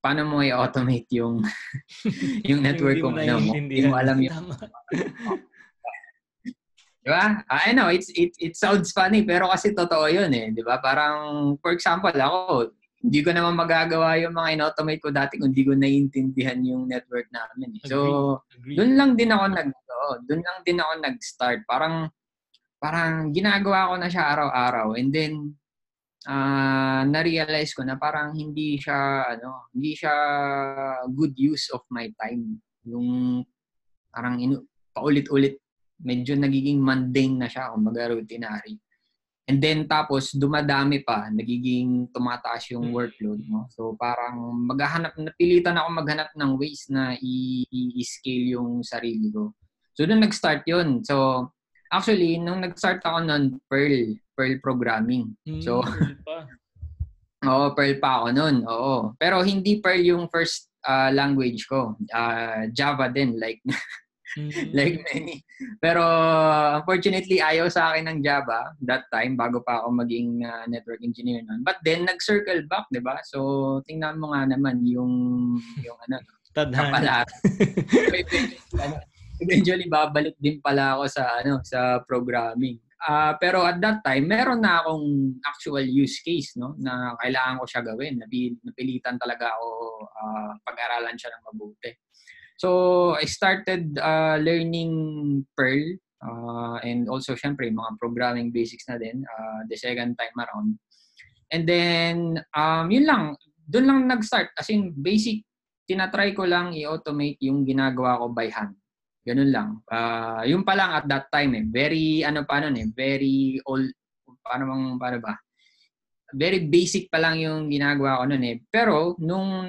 paano mo i-automate yung yung network kung hindi mo alam yung diba? I know it sounds funny pero kasi totoo yun eh, 'di ba? Parang for example ako, hindi ko naman magagawa yung mga in-automate ko dati kung hindi ko naiintindihan yung network namin. So, doon lang din ako nag-start. Parang ginagawa ko na siya araw-araw and then na-realize ko na parang hindi siya good use of my time. Yung parang paulit-ulit medyo nagiging mundane na siya, kumbaga routinary. And then tapos dumadami pa, nagiging tumataas yung workload mo. So parang napilitan ako maghanap ng ways na i-scale yung sarili ko. So doon nag-start yun. So actually nung nag-start ako noon Perl programming. So Perl pa ako noon. Oo. Pero hindi Perl yung first language ko. Java din like like many. Pero unfortunately, ayaw sa akin ng Java that time bago pa ako maging network engineer noon. But then, nag-circle back, di ba? So, tingnan mo nga naman yung tadhana. Eventually, babalik din pala ako sa programming. Pero at that time, meron na akong actual use case, no, na kailangan ko siya gawin. Napilitan talaga ako pag-aralan siya ng mabuti. So, I started learning Perl and also, syempre, mga programming basics na din the second time around. And then, yun lang. Doon lang nag-start. As in, basic, tinatry ko lang i-automate yung ginagawa ko by hand. Ganun lang. Yung pa lang at that time, very, very old, paano ba? Very basic pa lang yung ginagawa ko noon eh. Pero nung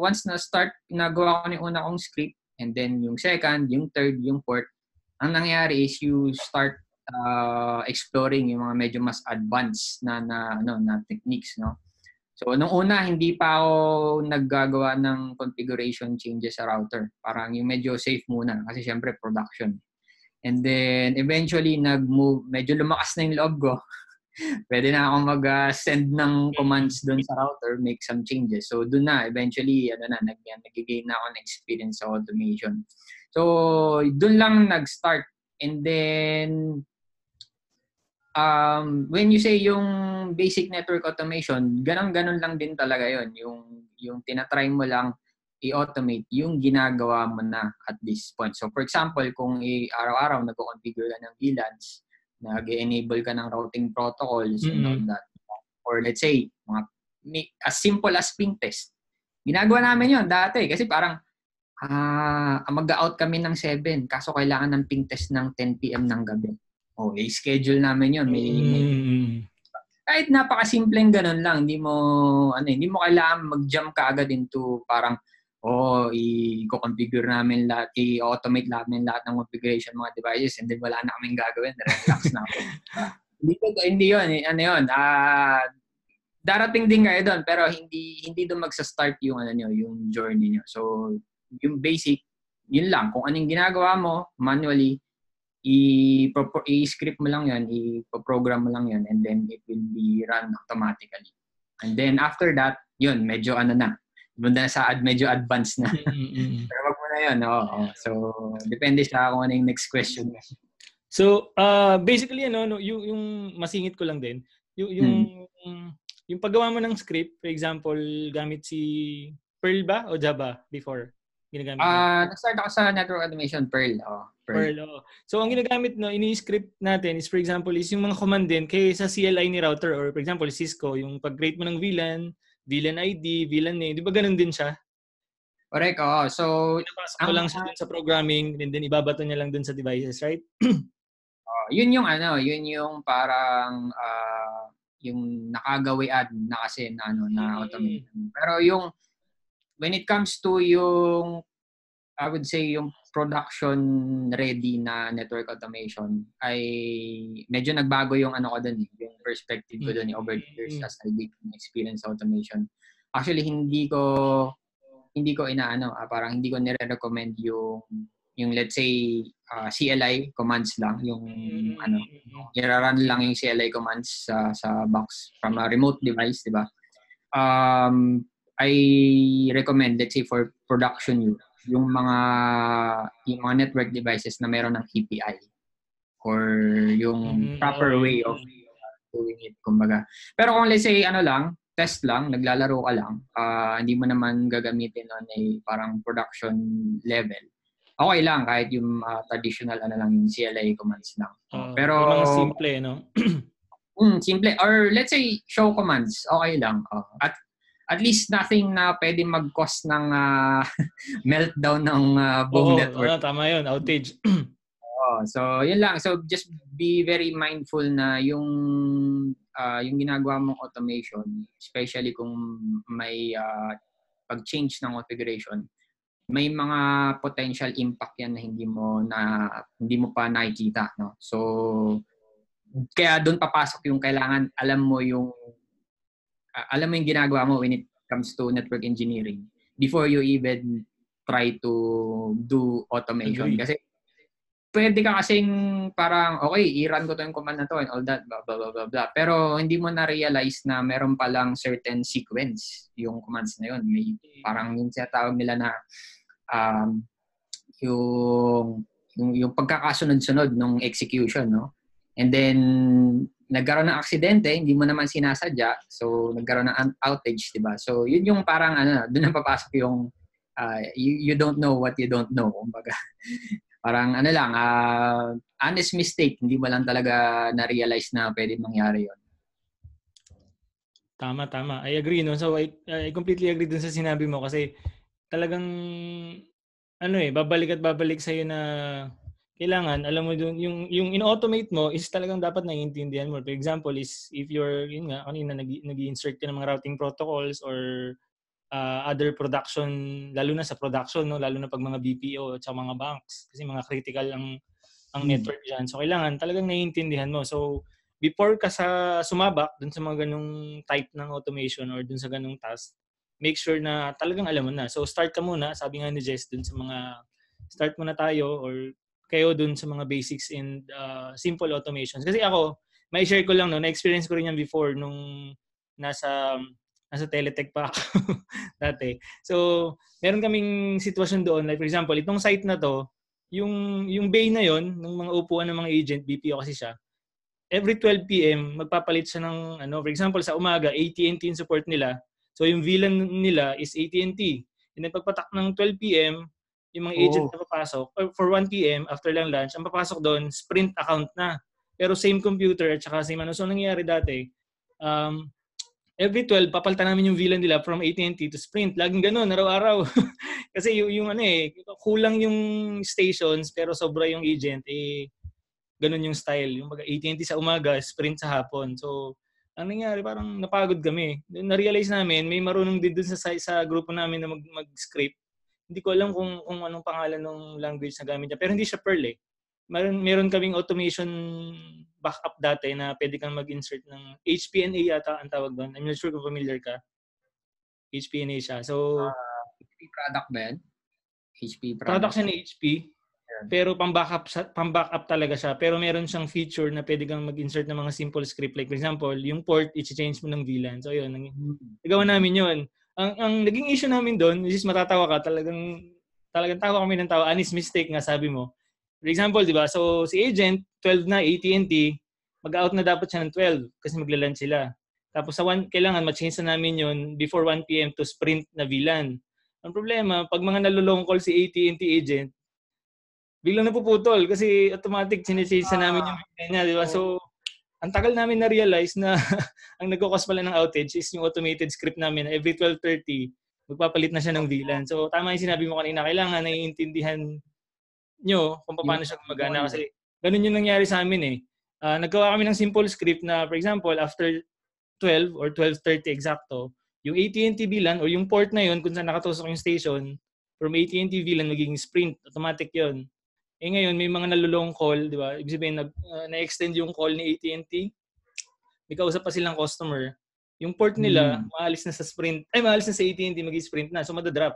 once na start nagawa ko yung una kong script and then yung second, yung third, yung fourth, ang nangyari is you start exploring yung mga medyo mas advanced na techniques, no. So nung una hindi pa ako naggagawa ng configuration changes sa router. Parang yung medyo safe muna kasi syempre production. And then eventually medyo lumakas na yung loob ko. Pwede na akong mag-send ng commands doon sa router, make some changes. So doon na, eventually, nag-gain na ako ng experience sa automation. So doon lang nag-start. And then, when you say yung basic network automation, ganun lang din talaga yon. Yung tinatry mo lang i-automate yung ginagawa mo na at this point. So for example, kung araw-araw nag-configure ka ng VLANs, nag-enable ka ng routing protocols and all that. Or let's say, as simple as ping test. Ginagawa namin yon dati kasi parang mag-out kami ng 7 kaso kailangan ng ping test ng 10 p.m. ng gabi. I-schedule namin yon. Kahit napakasimpleng ganun lang, hindi mo kailangan mag-jump ka agad into parang i-configure namin lahat, i-automate namin lahat ng configuration mga devices and then wala na kaming gagawin, relax na ako. Hindi yun. darating din kayo doon, pero hindi doon magsa-start yung yung journey niyo. So, yung basic, yun lang. Kung anong ginagawa mo manually, i-script mo lang yun, i-program mo lang yun, and then it will be run automatically. And then after that, yun, medyo medyo advanced na. Pero wag mo na yun. So, depende sa kung ano yung next question. So, basically, yung masingit ko lang din, yung paggawa mo ng script, for example, gamit si Perl ba o Java before? Ginagamit mo? Nag-start ako sa network automation, Perl. Perl. So, ang ginagamit, ini-script natin is, for example, is yung mga command din kay sa CLI ni router or, for example, Cisco, yung pag-create mo ng VLAN ID, VLAN name, di ba ganun din siya? Correct, So, pinapasok mo lang siya dun sa programming and then ibabato niya lang dun sa devices, right? Yun yung parang yung nakagawian na kasi na automation. Pero yung when it comes to yung I would say yung production ready na network automation ay medyo nagbago yung ko doon, yung perspective ko doon over the years as I gained experience sa automation. Actually hindi ko parang hindi ko nire-recommend yung let's say CLI commands lang, yung i-run lang yung CLI commands sa box from a remote device, di ba? I recommend, let's say for production yung mga network devices na meron ng API or yung proper way of doing it, kumbaga. Pero kung let's say test lang, naglalaro ka lang, hindi mo naman gagamitin on a parang production level, okay lang kahit yung traditional yung CLI commands lang. Pero yung mga simple, no? Simple. Or let's say show commands, okay lang. At least nothing na pwede mag-cause ng meltdown ng buong network. Tama yun, outage. So yun lang. So just be very mindful na yung ginagawa mong automation, especially kung may pag-change ng configuration, may mga potential impact yan na hindi mo pa nakikita, no? So kaya doon papasok yung kailangan alam mo yung ginagawa mo when it comes to network engineering before you even try to do automation. Kasi pwede ka kasing parang, okay, i-run ko to yung command na to and all that, blah, blah, blah, blah, blah. Pero hindi mo na-realize na meron palang certain sequence yung commands na yun. May parang yung sinatawag nila na yung pagkakasunod-sunod ng execution, no? And then, nagkaroon ng aksidente, hindi mo naman sinasadya, so nagkaroon ng outage, diba? So, yun yung parang, doon na papasok yung you don't know what you don't know. Kumbaga, parang honest mistake, hindi mo lang talaga na-realize na pwede mangyari yun. Tama. I agree, no? So, I completely agree dun sa sinabi mo kasi talagang, babalik at babalik sa'yo na kailangan, alam mo dun, yung in-automate mo is talagang dapat naiintindihan mo. For example, is if you're, yun nga, kanina nag-insert ka ng mga routing protocols or other production, lalo na sa production, no? Lalo na pag mga BPO at mga banks. Kasi mga critical ang network dyan. So, kailangan talagang naiintindihan mo. So, before ka sumabak dun sa mga ganung type ng automation or dun sa ganung task, make sure na talagang alam mo na. So, start ka muna. Sabi nga ni Jess, dun sa mga, start muna tayo or kayo dun sa mga basics and simple automations. Kasi ako, may share ko lang, no, na-experience ko rin yan before nung nasa Teletech pa ako dati. So, meron kaming sitwasyon doon. Like for example, itong site na to, yung bay na yon ng mga upuan ng mga agent, BPO kasi siya, every 12 p.m., magpapalit siya ng, for example, sa umaga, AT&T yung support nila. So, yung VLAN nila is AT&T. And then, pagpatak ng 12 p.m., yung mga agent na papasok, or for 1 p.m., after lang lunch, ang papasok doon, Sprint account na. Pero same computer at saka same So, nangyayari dati, every 12, papalitan namin yung VLAN nila from AT&T to Sprint. Laging ganun, araw-araw. Kasi kulang yung stations, pero sobra yung agent, ganun yung style. Yung AT&T sa umaga, Sprint sa hapon. So, ang nangyari, parang napagod kami. Na-realize namin, may marunong din dun sa grupo namin na mag-script. Hindi ko alam kung anong pangalan ng language na gamit niya. Pero hindi siya Perl . meron kaming automation backup dati na pwede kang mag-insert ng HPNA yata ang tawag doon. I'm not sure kung familiar ka. HPNA siya. So, HP product ba yan? HP product siya ni HP. Yeah. Pero pang-backup talaga siya. Pero meron siyang feature na pwede kang mag-insert ng mga simple script. Like for example, yung port, i-change mo ng VLAN. So, yun. Nagawa namin yun. Ang naging issue namin doon, which is matatawa ka, talagang tawa kami ng tawa. Honest mistake nga, sabi mo. For example, di ba? So, si agent, 12 na, AT&T, mag-out na dapat siya ng 12 kasi magla-lunch sila. Tapos sa 1, kailangan ma-change na namin yun before 1 p.m. to sprint na VLAN. Ang problema, pag mga nalulong call si AT&T agent, biglang napuputol kasi automatic sinechange na namin yung VLAN niya, di ba? So, ang tagal namin na-realize na ang nagkakos pala ng outage is yung automated script namin. Every 12:30, magpapalit na siya ng VLAN. So, tama yung sinabi mo kanina, kailangan naiintindihan nyo kung paano siya gumagana. Kasi ganun yung nangyari sa amin eh. Naggawa kami ng simple script na, for example, after 12 or 12:30 exacto, yung AT&T VLAN o yung port na yun kung saan nakatusok yung station, from AT&T VLAN magiging sprint, automatic yun. Eh ngayon, may mga nalulong call, di ba? Ibig sabihin, na-extend yung call ni AT&T. May kausap pa silang customer. Yung port nila, maalis na sa AT&T, mag-sprint na. So, madadrop.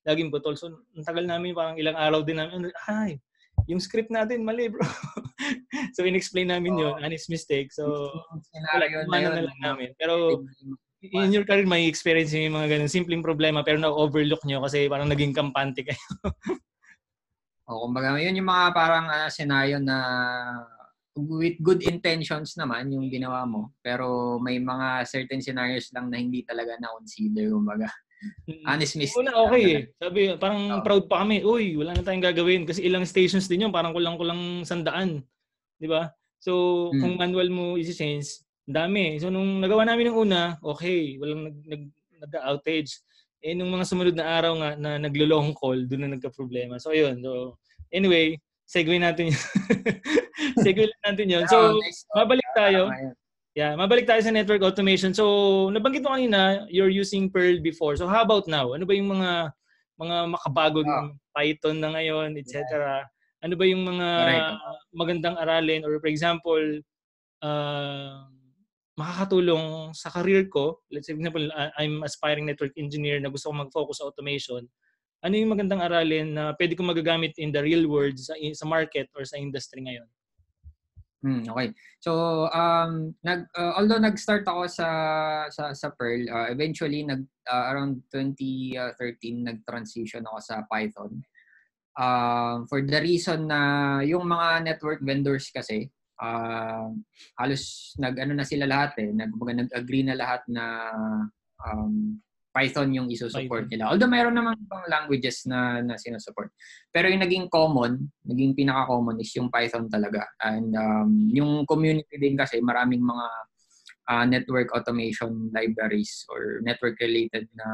Laging putol. So, ang tagal namin, parang ilang araw din namin. Ay, yung script natin, mali bro. So, in-explain namin yun. Honest mistake. So, wala na lang namin. Pero, in your career, may experience yung mga ganun simpleng problema pero na-overlook nyo kasi parang naging kampante kayo. Kumbaga, yun yung mga parang senaryo na with good intentions naman yung ginawa mo. Pero may mga certain scenarios lang na hindi talaga na-consider. Kumbaga, honest mistake. Una okay eh. Sabi, parang proud pa kami. Uy, wala na tayong gagawin. Kasi ilang stations din yun. Parang kulang-kulang 100. Di ba? So, kung manual mo isi-change, dami. So, nung nagawa namin ng una, okay. Walang nag-outage. Eh, nung mga sumunod na araw nga na naglo-long call, doon na nagka-problema. So, ayun. So, anyway, segue natin yun. Segue natin yun. So, mabalik tayo. Yeah, mabalik tayo sa network automation. So, nabanggit mo kanina, you're using Perl before. So, how about now? Ano ba yung mga makabagong Python na ngayon, etc.? Ano ba yung mga magandang aralin? Or for example, makakatulong sa career ko. Let's say, for example, I'm aspiring network engineer na gusto ko mag-focus sa automation. Ano yung magandang aralin na pwede kong magagamit in the real world sa market or sa industry ngayon? Okay. So, although nag-start ako sa Perl, eventually around 2013 nag-transition ako sa Python. For the reason na yung mga network vendors kasi halos nag-ano na sila lahat eh, nag-agree na lahat na Python yung isusupport nila. Although mayroon naman ibang languages na sinusupport. Pero yung naging pinaka-common is yung Python talaga. And yung community din kasi maraming mga network automation libraries or network-related na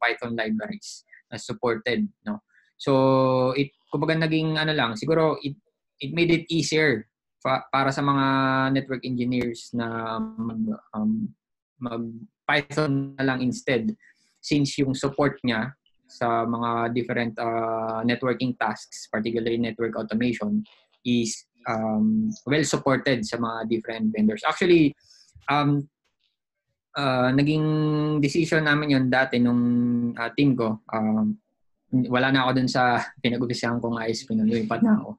Python libraries na supported, no? So, kumbaga naging siguro it made it easier para sa mga network engineers na mag-Python na lang instead, since yung support niya sa mga different networking tasks, particularly network automation, is well supported sa mga different vendors. Actually, naging decision namin yun dati nung team ko. Wala na ako dun sa pinag-upisahan kong ISP nun, lumipat na ako.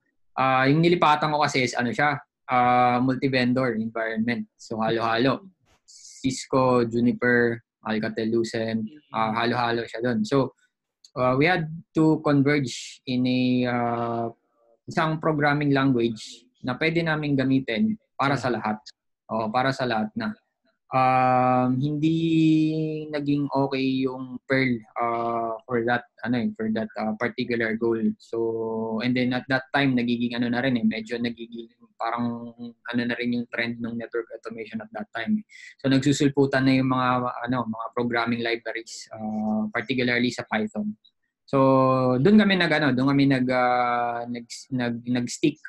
Yung nilipatan ko kasi is multi-vendor environment. So halo-halo. Cisco, Juniper, Alcatel-Lucent, halo-halo siya dun. So we had to converge in isang programming language na pwede namin gamitin para sa lahat. Para sa lahat na. Hindi naging okay yung Perl for that particular goal. So, and then at that time nagiging na rin medyo nagiging parang na rin yung trend ng network automation at that time. So nagsusulputan na yung mga programming libraries, particularly sa Python. So doon kami nag-stick,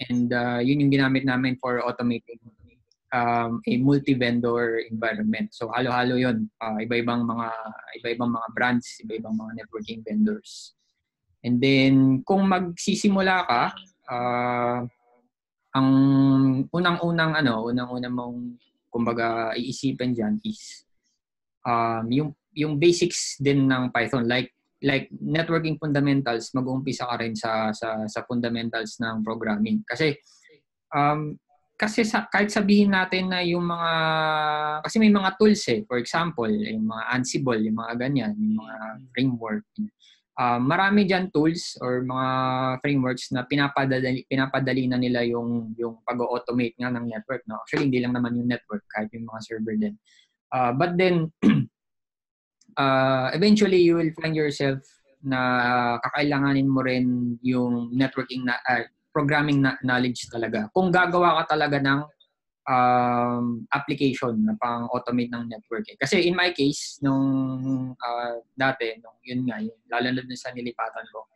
and yun yung ginamit namin for automating a multi-vendor environment. So halo-halo 'yon. Iba-ibang mga brands, iba-ibang mga networking vendors. And then kung magsisimula ka, ang unang-unang mong kumbaga iisipin diyan is yung basics din ng Python, like networking fundamentals, mag-uumpisa ka rin sa fundamentals ng programming kasi kahit sabihin natin na yung mga kasi may mga tools for example yung mga Ansible, yung mga ganyan, yung mga framework, marami diyan tools or mga frameworks na pinapadali na nila yung pag-automate nga ng network, no? Actually hindi lang naman yung network, kahit yung mga server din. But then eventually you will find yourself na kakailanganin mo rin yung networking na programming knowledge talaga. Kung gagawa ka talaga ng application na pang-automate ng network. Kasi in my case, nung dati, yun nga, lalo na sa nilipatan ko,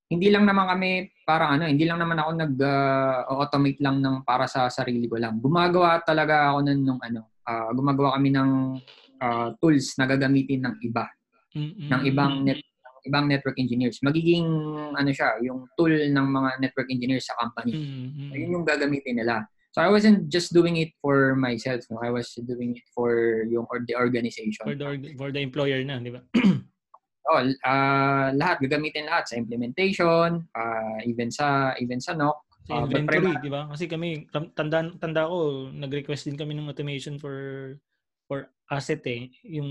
hindi lang naman hindi lang naman ako nag-automate lang ng para sa sarili ko lang. Gumagawa talaga ako gumagawa kami ng tools na gagamitin ng iba, ng ibang network engineers. Magiging yung tool ng mga network engineers sa company. Yun yung gagamitin nila. So I wasn't just doing it for myself, no? I was doing it for the organization. For the employer na, di ba? Lahat gagamitin lahat sa implementation, even sa NOC. Sa inventory, di ba? Kasi kami tanda ko, nag-request din kami ng automation for asset yung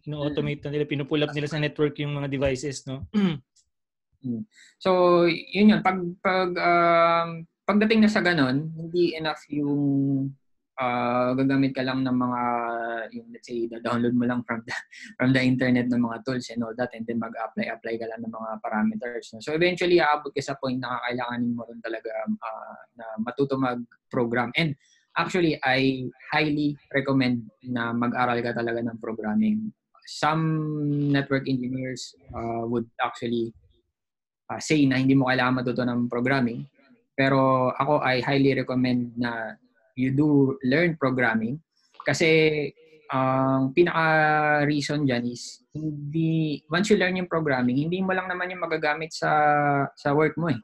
ino-automate na nila, pinupull up nila sa network yung mga devices, no? So yun pagdating na sa ganon, hindi enough yung gagamit ka lang ng mga let's say download mo lang from the internet ng mga tools and all that, and then mag-apply ka lang ng mga parameters, no? So eventually aabot ka sa point na kailanganin mo rin talaga na matuto mag-program. And actually I highly recommend na mag-aral ka talaga ng programming. Some network engineers would actually say na hindi mo kailangan matuto ng programming. Pero ako, I highly recommend na you do learn programming kasi ang pinaka-reason dyan is once you learn yung programming, hindi mo lang naman yung magagamit sa work mo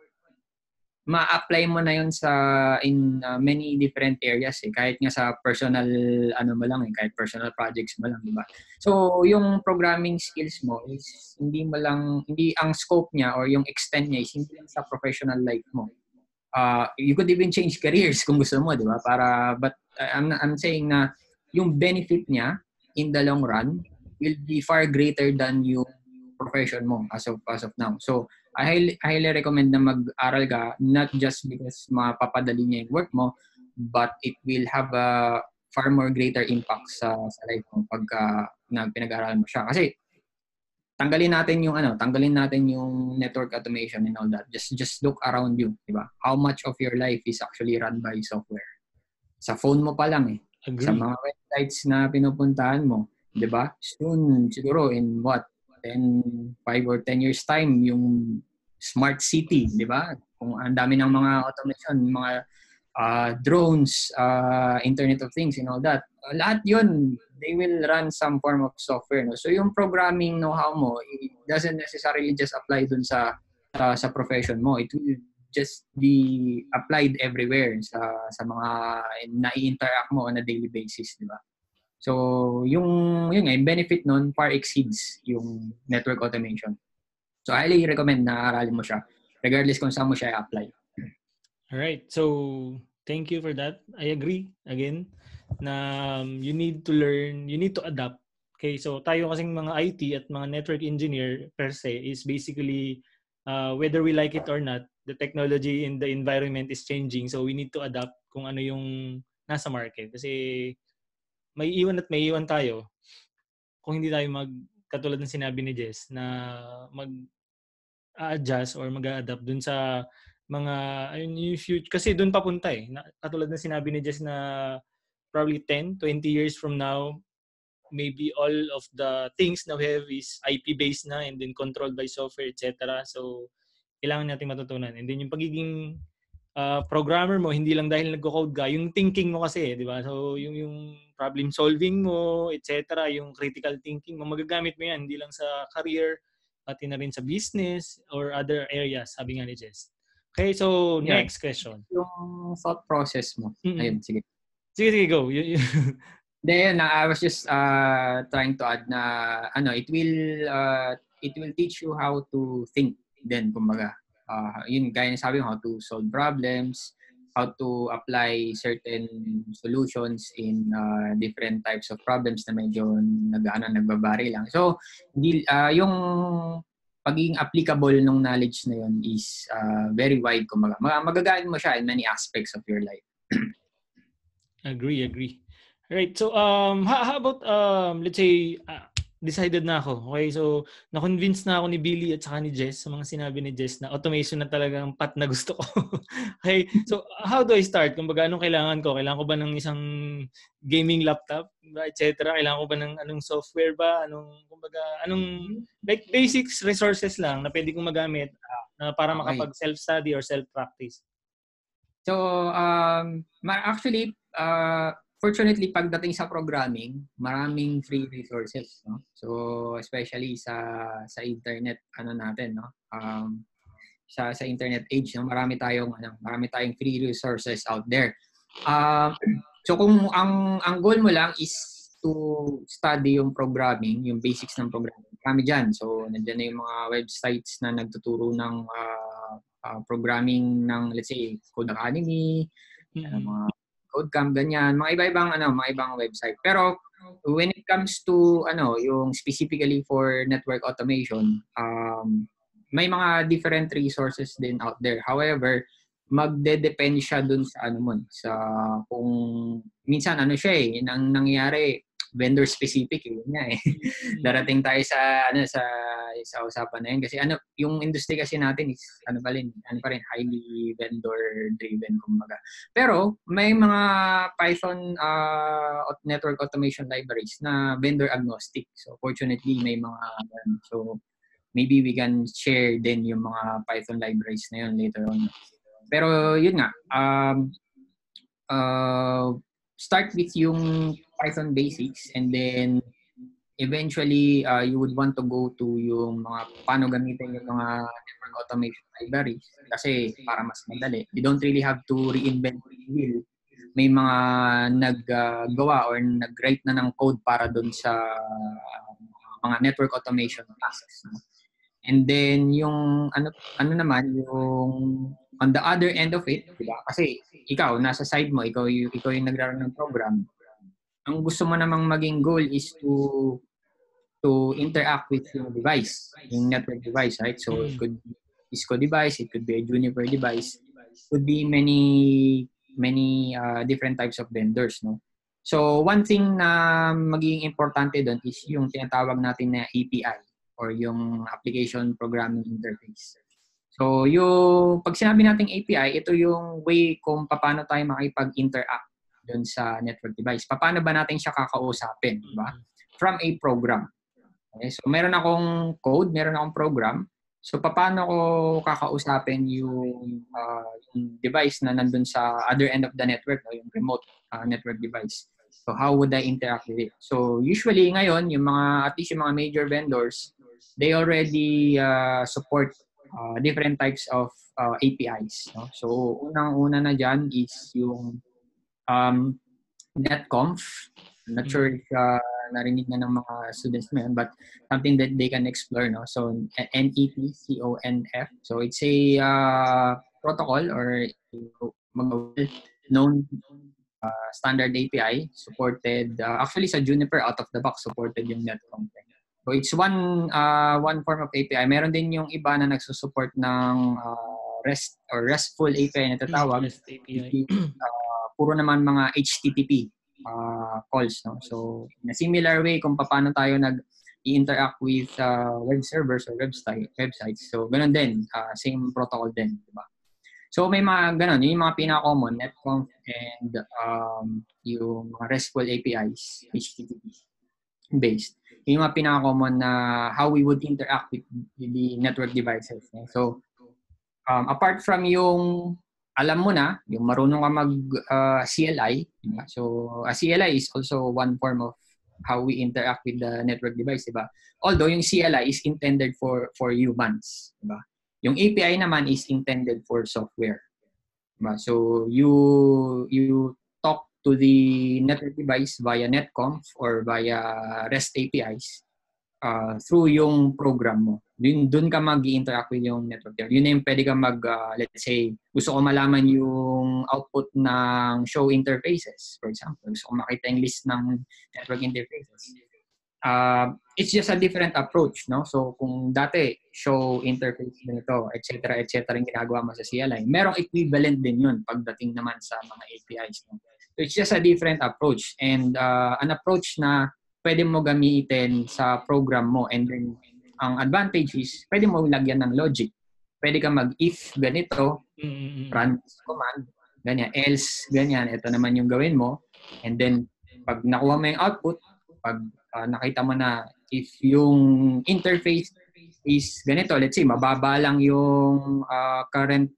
ma-apply mo na yun in many different areas kahit nga sa personal mo lang kahit personal projects mo lang, di ba? So yung programming skills mo is hindi ang scope niya or yung extent niya is hindi lang sa professional life mo. You could even change careers kung gusto mo, di ba? But I'm saying na yung benefit niya in the long run will be far greater than yung profession mo as of now. So I highly recommend na mag-aral ka, not just because mapapadali niya yung work mo, but it will have a far more greater impact sa life mo pagka pinag-aaralan mo siya. Kasi tanggalin natin yung network automation and all that. Just look around you, di ba? How much of your life is actually run by software? Sa phone mo pa lang Agree. Sa mga websites na pinupuntahan mo, di ba? Soon, siguro in 5 or 10 years time, yung smart city, di ba? Kung ang dami ng mga automation, mga drones, Internet of Things and all that. Lahat yun, they will run some form of software. No? So yung programming know-how mo, it doesn't necessarily just apply dun sa profession mo. It will just be applied everywhere sa mga na-i-interact mo on a daily basis, di ba? So yung benefit nun far exceeds yung network automation. So I highly recommend na aralin mo siya regardless kung saan mo siya i-apply. Alright. So thank you for that. I agree again na you need to learn, you need to adapt. Okay, so tayo kasing mga IT at mga network engineer per se is basically whether we like it or not, the technology in the environment is changing. So we need to adapt kung ano yung nasa market. Kasi may iwan tayo kung hindi tayo katulad ng sinabi ni Jess na mag-adjust or mag-adapt dun sa mga yung future, kasi dun papunta katulad ng sinabi ni Jess na probably 10, 20 years from now, maybe all of the things na we have is IP based na and then controlled by software, etc. So kailangan natin matutunan. And then yung pagiging programmer mo, hindi lang dahil nagko-code ka, yung thinking mo kasi, di ba? So yung problem solving mo, etc., yung critical thinking mo, magagamit mo yan, hindi lang sa career, pati na rin sa business or other areas, sabi nga ni Jess. Okay, so Yeah. next question. Yung thought process mo. Ayun, sige. Sige, go. Then I was just trying to add na it will teach you how to think then kumbaga. Yun gaya ng sabi mo, how to solve problems, how to apply certain solutions in different types of problems na medyo nagbabari lang. So yung pagiging applicable ng knowledge na yun is very wide kumbaga. Magagamit mo siya in many aspects of your life. Agree. Right. So how about let's say decided na ako. Okay? So na-convince na ako ni Billy at saka ni Jess sa mga sinabi ni Jess na automation na talaga ang path na gusto ko. Okay? So how do I start? Kumbaga anong kailangan ko? Kailangan ko ba ng isang gaming laptop, etc. Kailangan ko ba ng anong software ba? Anong like basics resources lang na pwede kong magamit para makapag self-study or self-practice. So actually fortunately, pagdating sa programming, maraming free resources, no? So, especially sa internet natin, no? Sa internet age, no? Marami tayong free resources out there. So kung ang goal mo lang is to study yung programming, yung basics ng programming, marami diyan. So, nandiyan na yung mga websites na nagtuturo ng programming ng, let's say, Code Academy, mga Codecamp, ganyan, mga ibang website. Pero when it comes to yung specifically for network automation, may mga different resources din out there. However, magde-depend siya dun sa sa kung minsan siya ang nangyayari vendor specific Darating tayo sa usapan na yun kasi yung industry kasi natin is pa rin highly vendor driven kumbaga. Pero may mga Python network automation libraries na vendor agnostic. So fortunately may mga so maybe we can share din yung mga Python libraries na yun later on. Pero yun nga, start with yung Python basics and then eventually you would want to go to yung mga paano gamitin yung mga network automation libraries kasi para mas madali. You don't really have to reinvent the wheel. May mga naggawa or nag-write na ng code para doon sa mga network automation tasks. And then yung naman yung on the other end of it, diba? Kasi ikaw nasa side mo, ikaw yung naglaro ng program. Ang gusto mo namang maging goal is to interact with your device, yung network device, right? So it could be a Cisco device, it could be a Juniper device, it could be many different types of vendors, no? So one thing na magiging importante doon is yung tinatawag natin na API or yung application programming interface. So yung pag sinabi nating API, ito yung way kung paano tayo makipag-interact doon sa network device. Paano ba natin siya kakausapin, diba? From a program. Okay? So meron akong code, meron akong program. So paano ko kakausapin yung device na nandun sa other end of the network, yung remote network device. So how would I interact with it? So usually ngayon, at least yung mga major vendors, they already support different types of APIs. No? So unang-una na dyan is yung NetConf. I'm not sure if narinig na ng mga students mo yun, but something that they can explore. No? So NetConf. So it's a protocol or known standard API supported. Actually, sa Juniper out of the box supported yung NetConf. So it's one form of API. Meron din yung iba na nagsusupport ng REST or RESTful API na tatawag. REST API. Puro naman mga HTTP calls, no? So in a similar way kung paano tayo nag-interact with web servers or websites. So ganun din, same protocol din, di ba? So may mga ganun, yung mga pinaka-common NetConf and yung mga RESTful APIs, HTTP based. Yung mga pinaka-common na how we would interact with the network devices. So apart from yung alam mo na, yung marunong ka mag CLI. So a CLI is also one form of how we interact with the network device, diba? Although yung CLI is intended for humans, diba? Yung API naman is intended for software. Diba? So you talk to the network device via netconf or via REST APIs through yung program mo. Dun ka mag-interact with yung network. Yun na yung pwede ka let's say, gusto ko malaman yung output ng show interfaces, for example. Gusto ko makita yung list ng network interfaces. It's just a different approach, no? So, kung dati, show interface nito, etc. yung ginagawa mo sa CLI, merong equivalent din yun pagdating naman sa mga APIs. No? So, it's just a different approach. And an approach na pwede mo gamitin sa program mo. And then, ang advantage is, pwede mo lagyan ng logic. Pwede ka mag-if ganito, run this command, ganyan, else, ganyan, ito naman yung gawin mo. And then, pag nakuha mo yung output, pag nakita mo na if yung interface is ganito, let's say, mababa lang yung current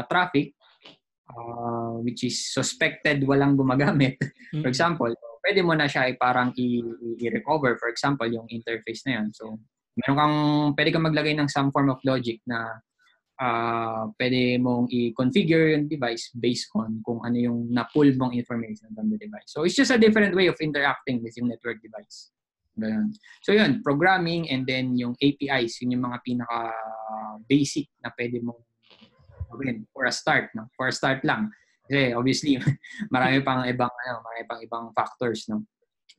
traffic, which is suspected walang gumagamit. For example, pwede mo na siya parang i-recover, for example, yung interface na yan. So, pwede kang maglagay ng some form of logic na pwede mong i-configure yung device based on kung ano yung na-pull mong information from the device. So, it's just a different way of interacting with yung network device. Ganun. So, yun, programming and then yung APIs, yun yung mga pinaka-basic na pwede mong gawin for a start. No? For a start lang. Kasi, obviously, marami pang ibang factors. No?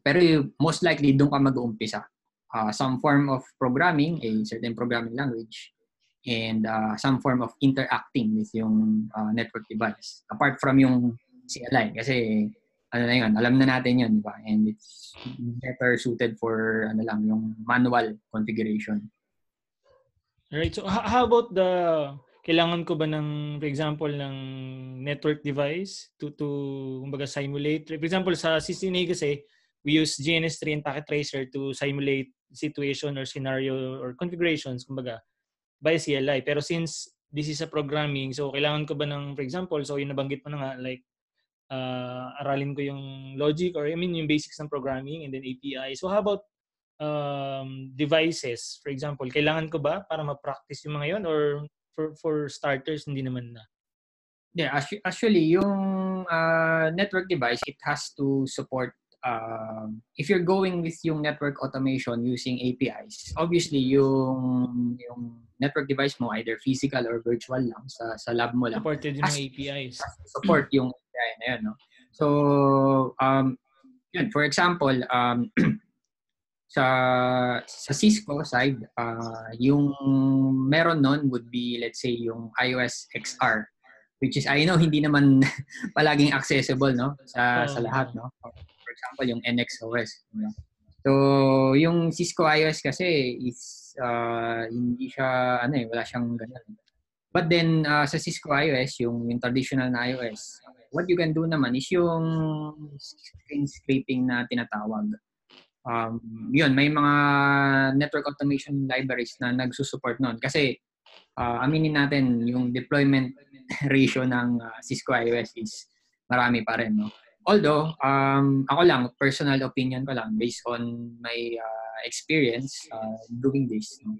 Pero most likely, doon ka mag-uumpisa. Some form of programming, a certain programming language, and some form of interacting with yung network device. Apart from yung CLI. Kasi, alam na natin yun, di ba? And it's better suited for, yung manual configuration. Right. So, how about kailangan ko ba ng, for example, ng network device to kumbaga, simulate? For example, sa CCNA kasi, we use GNS3 and Packet Tracer to simulate situation or scenario or configurations, kumbaga, by CLI. Pero since this is a programming, so kailangan ko ba ng, for example, so yung nabanggit mo na nga, like, aralin ko yung logic or yung basics ng programming and then API. So how about devices? For example, kailangan ko ba para ma-practice yung mga yun or for starters, hindi naman na? Yeah, actually, yung network device, it has to support if you're going with yung network automation using APIs, obviously yung network device mo, either physical or virtual lang, sa lab mo lang. Supported yung APIs. Has to support yung API na yun, no? So, yun, for example, sa Cisco side, yung meron nun would be, let's say, yung iOS XR, which is, I know, hindi naman palaging accessible, no? Sa lahat, no? For example, yung NXOS. No? So, yung Cisco iOS kasi is, hindi siya, wala siyang ganun. But then, sa Cisco iOS, yung traditional na iOS, what you can do naman is yung screen scraping na tinatawag. Yun, may mga network automation libraries na nagsusupport nun. Kasi, aminin natin, yung deployment ratio ng Cisco iOS is marami pa rin, no? Although, ako lang, personal opinion ko lang, based on my experience doing this, no?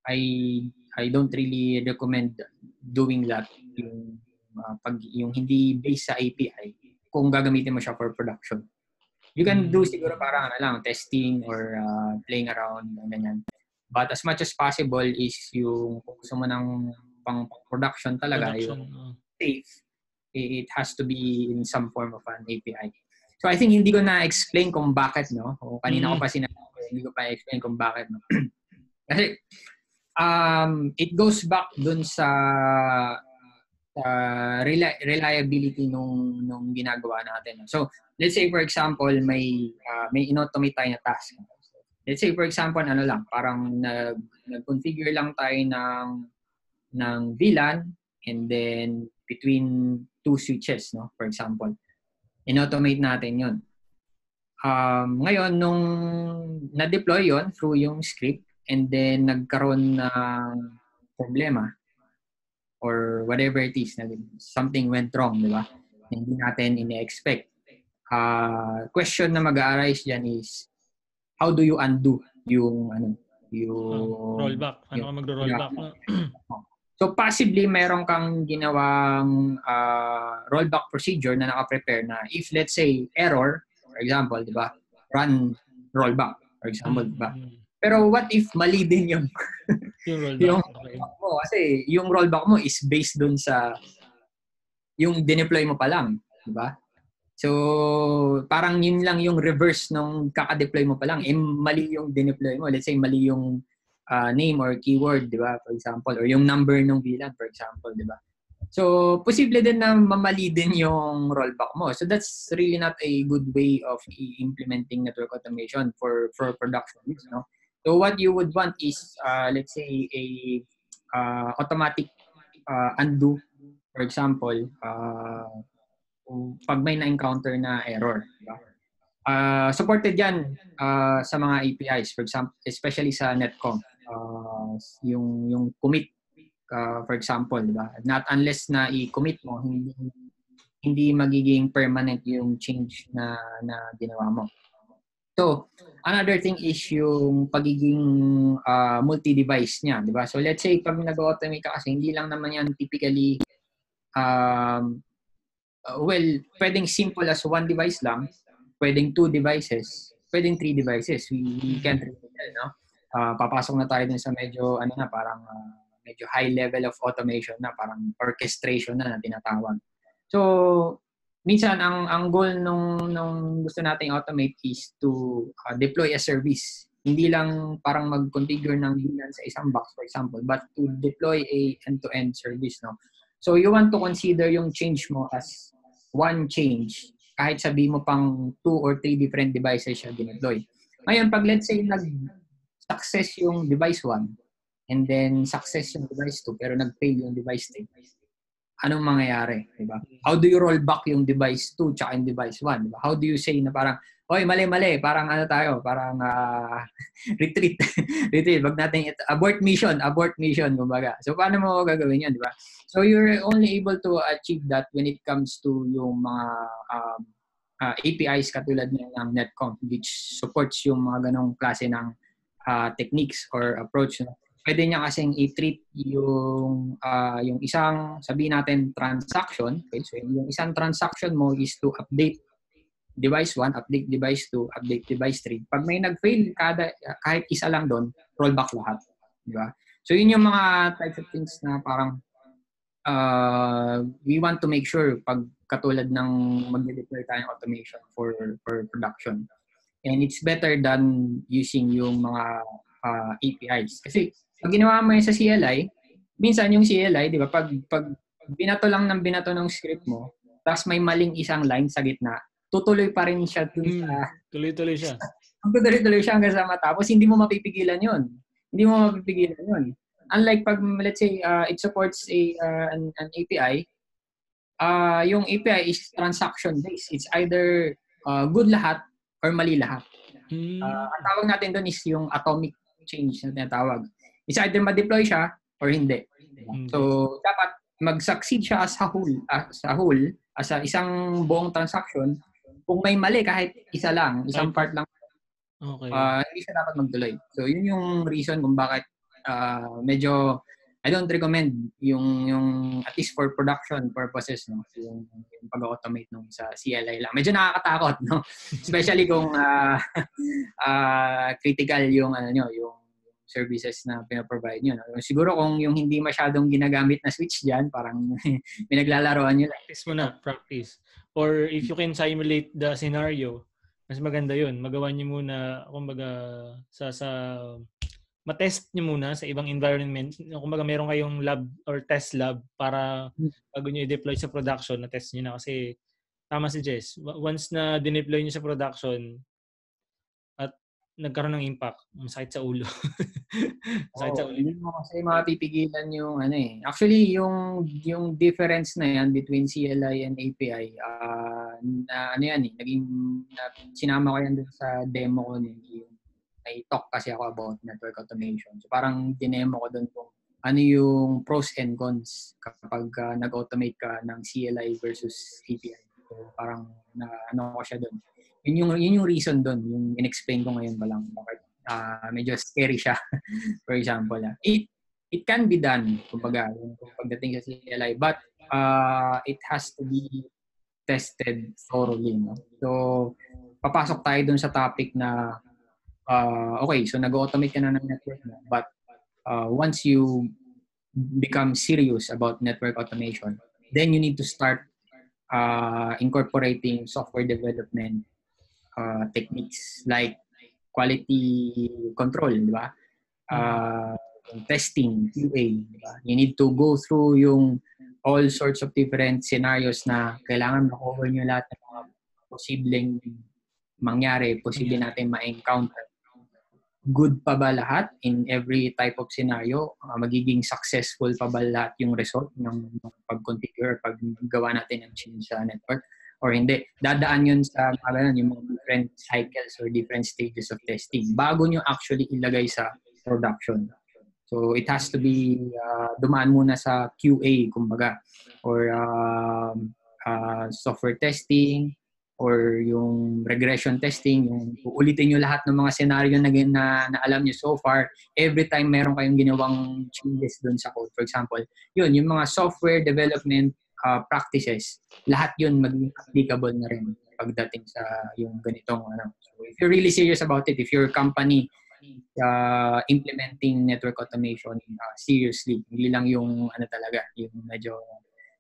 I don't really recommend doing that yung hindi based sa API kung gagamitin mo siya for production. You can do siguro parang testing or playing around, ganyan. But as much as possible is yung kung gusto mo ng pang production talaga, yung safe, it has to be in some form of an API. So I think hindi ko na-explain kung bakit, no? O kanina ko pa sinabi, hindi ko pa explain kung bakit, no? Kasi it goes back dun sa reliability nung ginagawa natin. So let's say for example, may in-automate tayo na task. Let's say for example, parang nag-configure lang tayo ng VLAN and then between two switches, no? For example, in-automate natin yun. Ngayon, nung na-deploy yon through yung script and then nagkaroon ng problema or whatever it is, something went wrong, di ba? Hindi natin ine-expect. Question na mag-arise dyan is, how do you undo yung rollback? Ano ka magro-rollback? No? So possibly meron kang ginawang rollback procedure na naka-prepare na if let's say error, for example, di ba? Run rollback, for example, di ba? Pero what if mali din yung rollback? Rollback mo? Kasi yung rollback mo is based dun sa yung dineploy mo pa lang, di ba? So, parang yun lang yung reverse nung kaka-deploy mo pa lang. Mali yung dineploy mo. Let's say, mali yung name or keyword, di ba? For example. Or yung number ng VLAN, for example, di ba? So, posible din na mamali din yung rollback mo. So, that's really not a good way of implementing network automation for production use, no? So, what you would want is, let's say, a automatic undo. For example, pag may na-encounter na error. Diba? Supported yan sa mga APIs, for example, especially sa Netcom. Yung commit, for example, diba? Not unless na i-commit mo, hindi magiging permanent yung change na ginawa mo. So, another thing is yung pagiging multi-device niya, diba? So, let's say, pag nag-automate ka kasi, hindi lang naman yan typically well, pwedeng simple as one device lang, pwedeng 2 devices, pwedeng 3 devices. We can't really tell, no? Papasok na tayo dun sa medyo, parang medyo high level of automation na, parang orchestration na tinatawag. So, minsan, ang goal nung gusto nating automate is to deploy a service. Hindi lang parang mag-configure ng VLAN sa isang box, for example, but to deploy a end-to-end service, no? So, you want to consider yung change mo as one change. Kahit sabi mo pang 2 or 3 different devices siya dineploy. Ngayon, pag let's say nag-success yung device 1 and then success yung device 2 pero nag-fail yung device 3, anong mangyayari? Diba? How do you roll back yung device 2 tsaka yung device 1? Diba? How do you say na parang, oy, mali, parang parang retreat. Retreat. Wag natin abort mission, kumbaga. So, paano mo gagawin yun, di ba? So, you're only able to achieve that when it comes to yung mga APIs katulad ng Netcom, which supports yung mga ganong klase ng techniques or approach. Pwede niya kasing i-treat yung isang, sabihin natin, transaction. Okay? So, yung isang transaction mo is to update device 1, update device 2, update device 3. Pag may nag-fail kahit isa lang doon, rollback lahat. Diba? So, yun yung mga types of things na parang we want to make sure pag katulad ng mag-deploy tayong automation for production. And it's better than using yung mga APIs. Kasi pag ginawa mo yun sa CLI, minsan yung CLI, di ba, pag binato lang ng binato ng script mo, tapos may maling isang line sa gitna, tutuloy pa rin siya dun sa... Tuloy-tuloy siya. Tuloy-tuloy siya hanggang sa matapos. Hindi mo mapipigilan yun. Unlike pag, let's say, it supports an API, yung API is transaction-based. It's either good lahat or mali lahat. Ang tawag natin doon is yung atomic change na tinatawag. It's either ma-deploy siya or hindi. So, dapat mag-succeed siya as a whole, as a isang buong transaction. Kung may mali kahit isa lang, isang part lang, hindi siya dapat magtuloy. So, yun yung reason kung bakit medyo I don't recommend yung at least for production purposes, no, yung pag-automate nung sa CLI lang. Medyo nakakatakot, no? Especially kung critical yung yung services na pinaprovide nyo. No? Siguro kung yung hindi masyadong ginagamit na switch diyan, parang pinaglalaroan nyo. Practice mo na, practice. Or if you can simulate the scenario, mas maganda yun. Magawa nyo muna, kumbaga, sa matest nyo muna sa ibang environment. Kumbaga, meron kayong lab or test lab para bago nyo i-deploy sa production, na-test nyo na. Kasi, tama si Jess, once na dineploy nyo sa production at nagkaroon ng impact, masakit sa ulo. Masakit sa ulo. Hindi mo kasi mapipigilan yung Actually, yung difference na yan between CLI and API, sinama ko yan dun sa demo ko yung may talk kasi ako about network automation. So parang dinemo ko doon kung ano yung pros and cons kapag nag-automate ka ng CLI versus API. So parang ko siya doon. Yun yung reason doon, yung in-explain ko ngayon pa lang bakit medyo scary siya. For example, it can be done, kumbaga, yung pagdating sa CLI, but it has to be tested thoroughly, no? So, papasok tayo dun sa topic na, okay, so nag-automate ka na ng network mo, but once you become serious about network automation, then you need to start incorporating software development techniques like quality control, di ba? Testing, QA, di ba? You need to go through yung all sorts of different scenarios na kailangan ma-cover nyo lahat ng mga posibleng mangyari, posible natin ma-encounter. Good pa ba lahat in every type of scenario? Magiging successful pa ba lahat yung result ng pag-configure, paggawa natin ng change sa network? Or hindi? Dadaan yun sa yung mga different cycles or different stages of testing bago nyo actually ilagay sa production. So it has to be dumaan muna sa QA, kumbaga, or software testing, or yung regression testing, yung uulitin nyo lahat ng mga scenario na alam nyo so far, every time meron kayong ginawang changes dun sa code. For example, yun, yung mga software development practices, lahat yun maging applicable na rin pagdating sa yung ganitong ano. So if you're really serious about it, if your company implementing network automation seriously, hindi lang yung ano talaga, yung medyo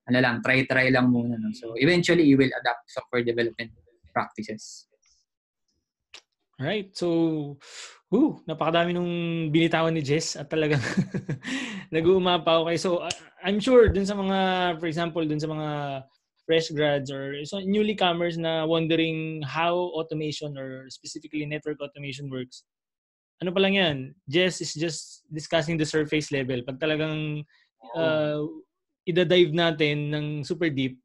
ano lang, try lang muna. No? So, eventually, you will adapt software development practices. Alright. So, napakadami nung binitawan ni Jess at talagang nag-uumapaw kayo. So, I'm sure dun sa mga, for example, dun sa mga fresh grads or so newly comers na wondering how automation or specifically network automation works. Ano pa lang yan? Jess is just discussing the surface level. Pag talagang ida-dive natin ng super deep,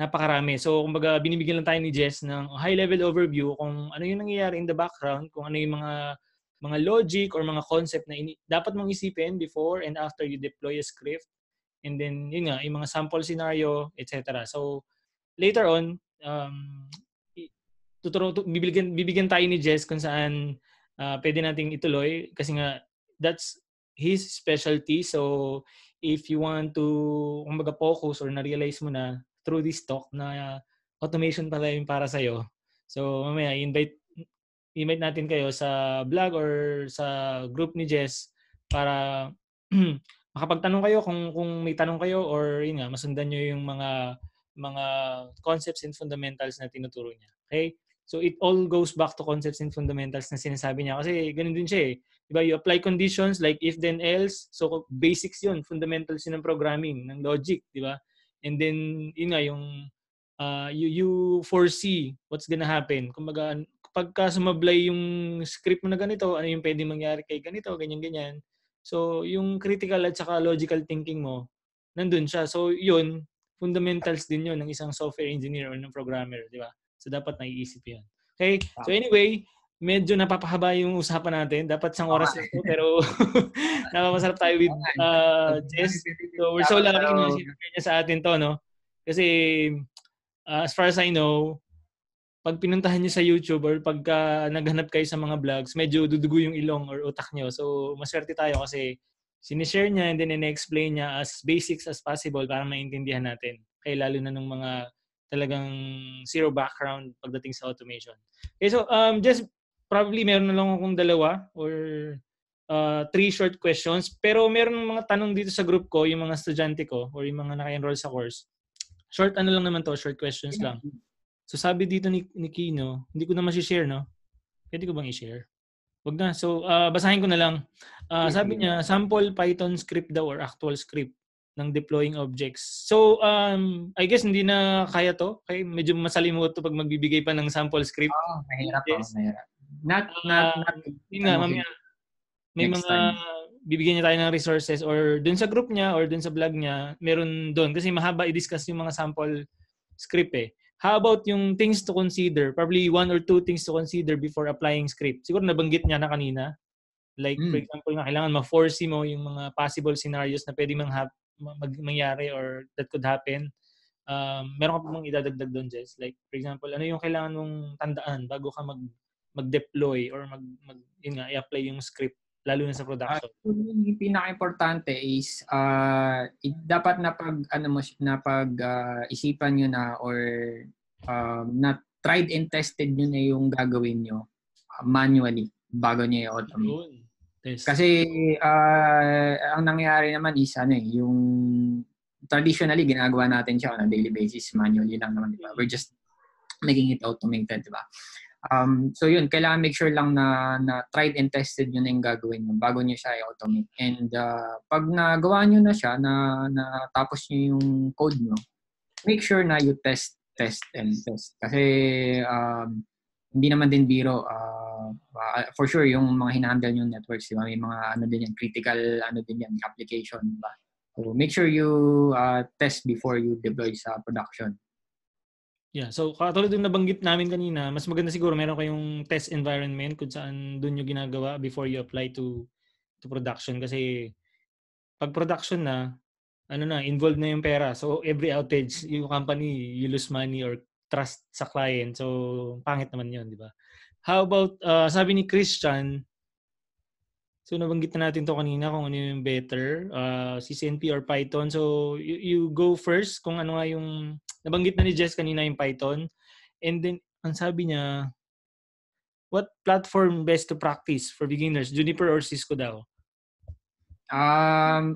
napakarami. So, kumbaga, binibigyan lang tayo ni Jess ng high-level overview kung ano yung nangyayari in the background, kung ano yung mga logic or mga concept na dapat mong isipin before and after you deploy a script. And then, yun nga, yung mga sample scenario, etc. So, later on, bibigyan tayo ni Jess kung saan pwede nating ituloy kasi nga, that's his specialty. So, if you want to kumbaga focus or na-realize mo na through this talk na automation pala yung para sa'yo. So, mamaya, invite natin kayo sa vlog or sa group ni Jess para makapagtanong kayo kung may tanong kayo or yun nga, masundan nyo yung mga concepts and fundamentals na tinuturo niya. Okay? So, it all goes back to concepts and fundamentals na sinasabi niya kasi ganun din siya eh. Diba, you apply conditions like if then else. So basics 'yun, fundamentals 'yun ng programming, ng logic, 'di ba? And then yun nga yung you foresee what's gonna happen. Kumbaga pagka sumablay yung script mo na ganito, ano yung pwedeng mangyari kay ganito, ganyan. So yung critical at saka logical thinking mo, nandun siya. So yun, fundamentals din 'yun ng isang software engineer or ng programmer, 'di ba? So dapat naiisip 'yun. Okay? So anyway, medyo napapahaba yung usapan natin. Dapat isang oras lang to, pero napapasarap tayo with Jess. So we're so lucky na sinipin niya sa atin to, no? Kasi as far as I know, pag pinuntahan niyo sa YouTube or pagka naghanap kayo sa mga vlogs, medyo dudugo yung ilong or utak niyo. So maswerte tayo kasi sinishare niya and then in-explain niya as basics as possible para maintindihan natin. Kaya lalo na ng mga talagang zero background pagdating sa automation. Okay, so just probably meron na lang akong dalawa or 3 short questions. Pero meron mga tanong dito sa group ko, yung mga estudyante ko or yung mga naka-enroll sa course. Short ano lang naman to, short questions lang. So sabi dito ni Kino, hindi ko na ma-share, no? Pwede ko bang i-share? Wag na. So basahin ko na lang. Sabi niya, sample Python script daw or actual script ng deploying objects. So I guess hindi na kaya to. Okay, medyo masalimuot to pag magbibigay pa ng sample script. Mahirap. Mahirap. Not yun nga, mamaya may mga time. Bibigyan niya tayo ng resources or dun sa group niya or dun sa vlog niya, meron dun. Kasi mahaba i-discuss yung mga sample script eh. How about yung things to consider? Probably 1 or 2 things to consider before applying script. Siguro nabanggit niya na kanina. Like, for example, nga kailangan ma-foresee mo yung mga possible scenarios na pwede mangyari or that could happen. Meron ka pa bang idadagdag doon, Jess? Like, for example, ano yung kailangan mong tandaan bago ka mag-deploy or i-apply yung script? lalo na sa production? Yung pinaka-importante is dapat isipan nyo na or na tried and tested nyo na yung gagawin nyo manually bago nyo i-automate. Yes. Kasi ang nangyayari naman is yung traditionally ginagawa natin siya on a daily basis, manually lang naman, diba? We're just making it automated, diba? So yun, kailangan make sure lang na tried and tested yun na yung gagawin nyo bago nyo siya i-automate. And pag nagawa nyo na siya, na tapos nyo yung code nyo, make sure na you test. Kasi hindi naman din biro. For sure, yung mga hinahandle yung networks, diba? May mga din yan, critical din yan, application, diba? So make sure you test before you deploy sa production. Yeah, so katulad yung nabanggit namin kanina, mas maganda siguro meron kayong test environment kung saan doon yung ginagawa before you apply to production. Kasi pag production na, involved na yung pera. So every outage, yung company, you lose money or trust sa client. So pangit naman yun, di ba? How about, sabi ni Christian, so nabanggit na natin to kanina kung ano yung better, CCNP or Python. So you go first kung ano nga yung, nabanggit na ni Jess kanina yung Python. And then, ang sabi niya, what platform best to practice for beginners? Juniper or Cisco daw?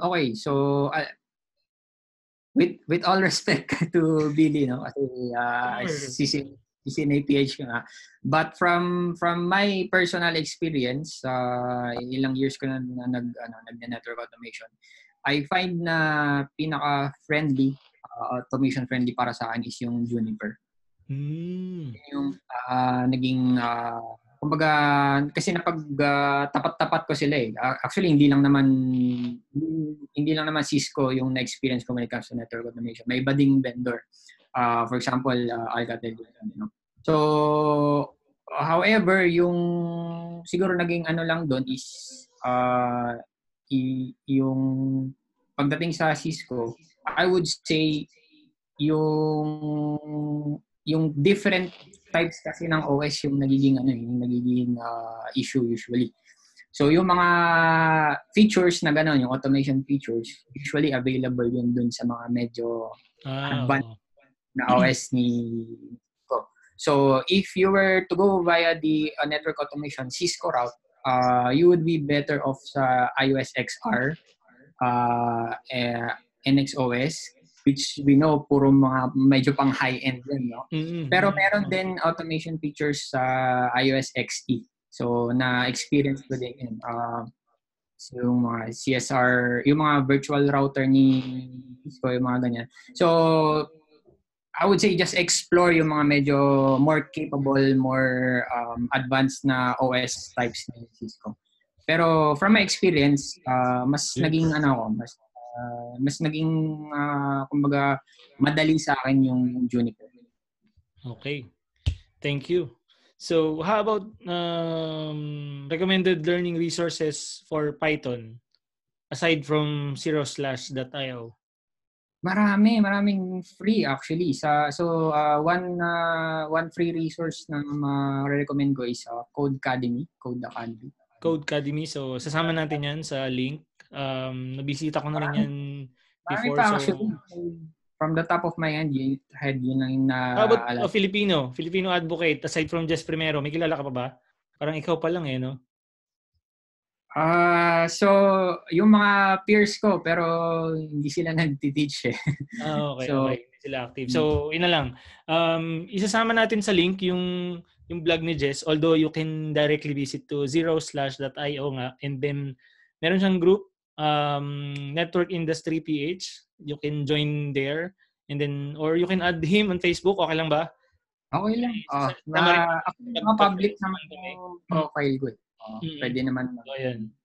Okay, so with all respect to Billy, no, kasi CCNA PH ka nga. But from my personal experience, ilang years ko na nag-network automation, I find na pinaka-friendly, automation-friendly para sa akin is yung Juniper. Yung naging, kumbaga, kasi tapat-tapat ko sila eh. Actually, hindi lang naman Cisco yung na-experience ko when it comes to network automation. May iba ding vendor. For example, Alcatel. So, however, yung siguro naging lang doon is yung pagdating sa Cisco, I would say yung different types kasi ng OS yung nagiging issue usually. So yung mga features na gano'n, yung automation features, usually available yun dun sa mga medyo advanced na OS ni Cisco. So if you were to go via the network automation Cisco route, you would be better off sa iOS XR, NXOS, which we know puro mga medyo pang high-end din, no? Pero meron din automation features sa iOS XE. So na-experience ko din yun. So, yung mga CSR, yung mga virtual router ni Cisco, yung mga ganyan. So, I would say just explore yung mga medyo more capable, more advanced na OS types ni Cisco. Pero from my experience, mas naging mas naging kumbaga madali sa akin yung Juniper. Okay. Thank you. So, how about recommended learning resources for Python aside from Zero/.io? Maraming free actually. One free resource na ma-recommend ko is Codecademy. Codecademy. So, sasama natin yan sa link. Nabisita ko na rin yan before. Actually, from the top of my head, yun lang na... How about Filipino advocate aside from Jess Primero? May kilala ka pa ba? Parang ikaw pa lang no? So, yung mga peers ko, pero hindi sila nag-teach eh. Okay. Hindi sila active. So, yun na lang. Isasama natin sa link yung blog ni Jess, although you can directly visit to Zero/.io nga. And then, meron siyang group, Network Industry PH. You can join there. And then, or you can add him on Facebook. Okay lang ba? Okay lang. Public naman yung profile ko. Pwede naman. Ayan.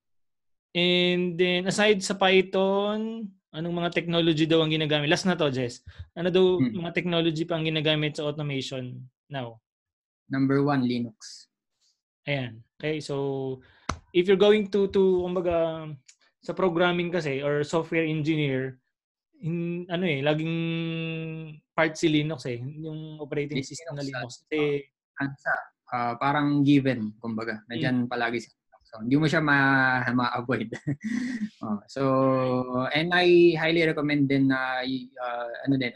And then, aside sa Python, anong mga technology daw ang ginagamit? Last na to, Jess. Ano daw mga technology pa ang ginagamit sa automation now? Number 1, Linux. Ayan. Okay, so if you're going to kumbaga, sa programming kasi or software engineer, laging part si Linux yung operating system na Linux. Kasi parang given, kumbaga. Nandiyan palagi sa So, hindi mo siya ma-avoid. So, and I highly recommend din na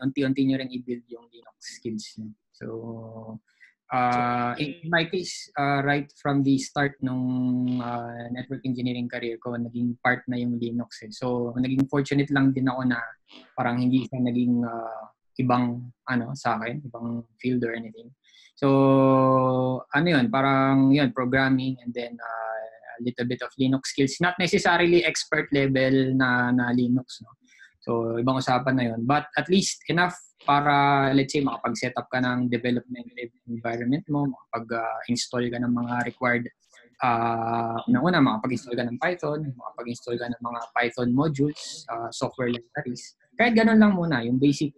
unti-unti nyo rin i-build yung Linux skills nyo. So, in my case, right from the start nung network engineering career ko, naging part na yung Linux. So, naging fortunate lang din ako na parang hindi siya naging ibang sa akin, ibang field or anything. So, parang yun, programming and then a little bit of Linux skills. Not necessarily expert level na Linux, no? So, ibang usapan na yun. But at least enough para, let's say, makapag-set up ka ng development environment mo, makapag-install ka ng mga required, unang-una, makapag-install ka ng Python, makapag-install ka ng mga Python modules, software libraries. Kahit ganun lang muna, yung basic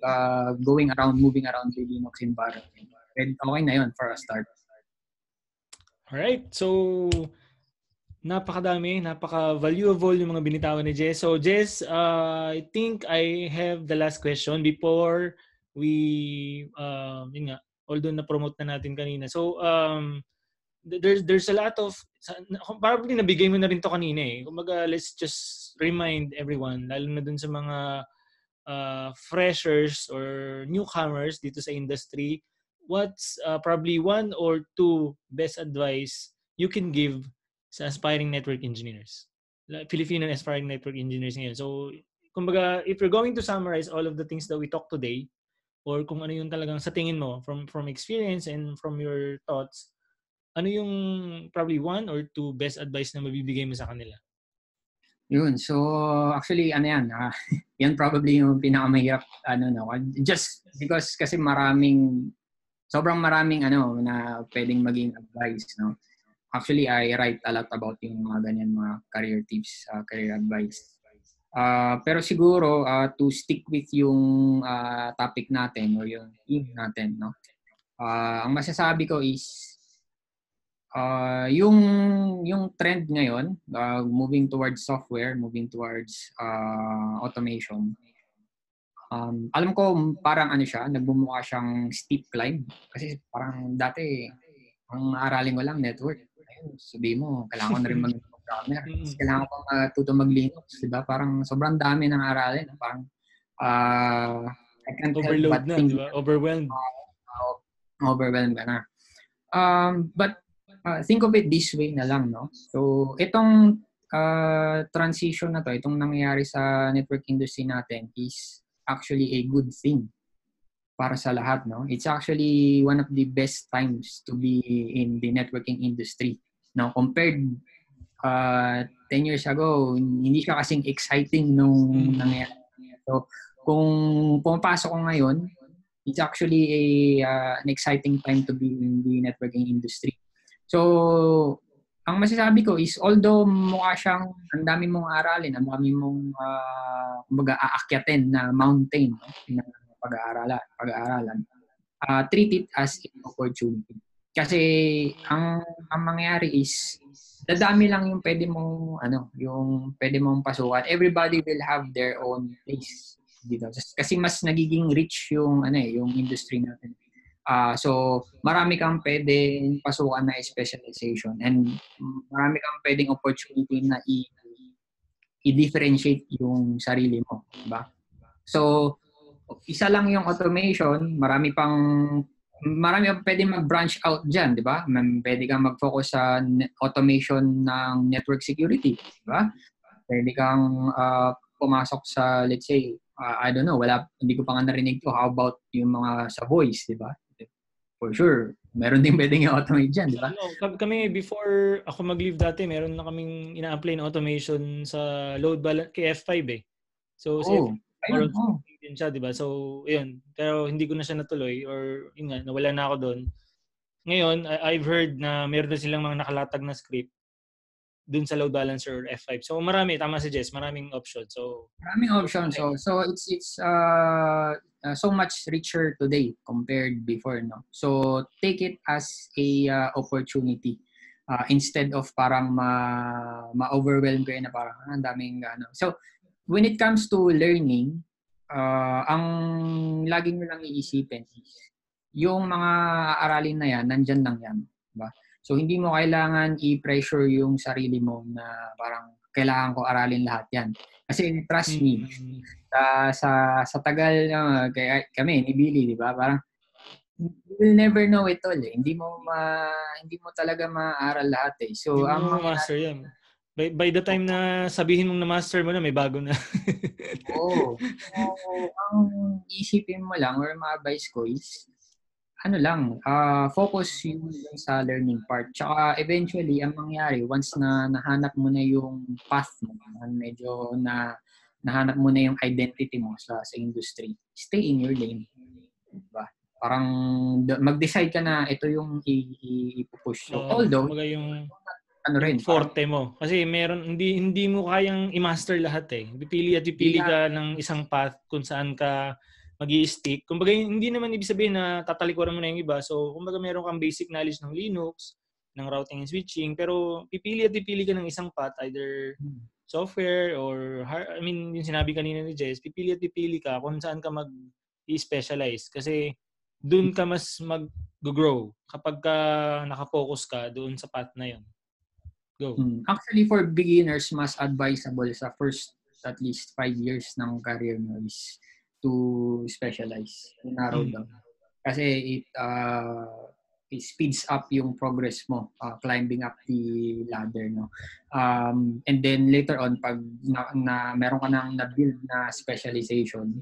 moving around the Linux environment. And okay na yun for a start. Alright, so napakadami, napaka-valuable yung mga binitawan ni Jess. So Jess, I think I have the last question before we, although na-promote na natin kanina. So, there's a lot of, probably nabigay mo na rin to kanina eh. Kumbaga, let's just remind everyone, lalo na dun sa mga freshers or newcomers dito sa industry, what's probably one or two best advice you can give sa aspiring network engineers, Filipino aspiring network engineers ngayon. So, kumbaga, if you're going to summarize all of the things that we talked today, or kung ano yung talagang sa tingin mo from experience and from your thoughts, ano yung probably one or two best advice na mabibigay mo sa kanila? Yun. So, actually, yan probably yung pinakamahirap, just because kasi sobrang maraming na pwedeng maging advice, no? Actually, I write a lot about yung mga ganyan, mga career tips, career advice. Pero siguro, to stick with yung topic natin or yung theme natin, no? Ang masasabi ko is, yung trend ngayon, moving towards software, moving towards automation, alam ko parang nagbumuka siyang steep climb. Kasi parang dati, ang aralin ko lang network. Sabihin mo, kailangan ko na rin mag-programmer. Kailangan ko matuto mag-Linux, diba? Parang sobrang dami ng aralin. Parang, I can't overload help but na, think, diba? Overwhelmed. Overwhelmed ka na. But think of it this way na lang, no? So, itong transition na to, itong nangyayari sa network industry natin is actually a good thing para sa lahat, no? It's actually one of the best times to be in the networking industry. No, compared 10 years ago, hindi siya kasing exciting nung nangyari. So, kung pumapasok ko ngayon, it's actually an exciting time to be in the networking industry. So, ang masasabi ko is, although mukha siyang ang dami mong aralin, ang dami mong kumbaga aakyatin na mountain, no, na pag-aaralan, treat it as an opportunity. Kasi ang mangyayari is dadami lang yung pwede mong pasukan. Everybody will have their own place dito. Kasi mas nagiging rich yung yung industry natin. So marami kang pwedeng pasukan na specialization and marami kang pwedeng opportunity na i-differentiate yung sarili mo, diba? So isa lang yung automation, marami pang pwedeng mag-branch out dyan, di ba? Pwede kang mag-focus sa automation ng network security, di ba? Pwede kang pumasok sa, let's say, I don't know, hindi ko pa nga narinig to. How about yung mga sa voice, di ba? For sure, meron din pwedeng i-automate dyan, di ba? Kami, before ako mag-leave dati, meron na kaming ina-apply na automation sa load balance kay F5 eh. So, din siya, di ba? So, yun. Pero hindi ko na siya natuloy or yun nga, nawala na ako doon. Ngayon, I've heard na meron na silang mga nakalatag na script dun sa load balancer or F5. So, tama si Jess, maraming options. So, maraming options. So it's so much richer today compared before, no? So, take it as a opportunity. Instead of parang ma-overwhelm kayo na parang ang daming So, when it comes to learning, ang lagi nyo lang iisipin is yung mga aralin na yan, nandyan lang yan. Diba? So hindi mo kailangan i-pressure yung sarili mo na parang kailangan ko aralin lahat yan. Kasi trust me, sa tagal kaya kami ni Billy, di ba? Parang you will never know it all eh. Hindi mo talaga maaral lahat eh. Hindi So ang mo mangyayari master yan. By the time na sabihin mong na-master mo na, may bago na. So, ang isipin mo lang or ma-advise ko is ano lang, focus yung sa learning part. Tsaka eventually, ang mangyari, once na nahanap mo na yung path mo, medyo nahanap mo na yung identity mo sa industry, stay in your lane. Diba? Parang mag-decide ka na ito yung i-push. So, although, kumbaga yung rin, forte mo. Kasi hindi mo kayang i-master lahat eh. Pipili ka ng isang path kung saan ka mag-i-stick. Kumbaga, hindi naman ibig sabihin na tatalikuran mo na yung iba. So, kumbaga, meron kang basic knowledge ng Linux, ng routing and switching, pero pipili ka ng isang path, either software or yung sinabi kanina ni Jess, pipili ka kung saan ka mag-i-specialize. Kasi doon ka mas mag-grow kapag ka nakafocus ka doon sa path na yun. Go. Actually, for beginners, mas advisable sa first at least 5 years ng career mo is to specialize, to narrow down. Kasi it speeds up yung progress mo, climbing up the ladder, no? And then later on, pag meron ka nang na-build na specialization,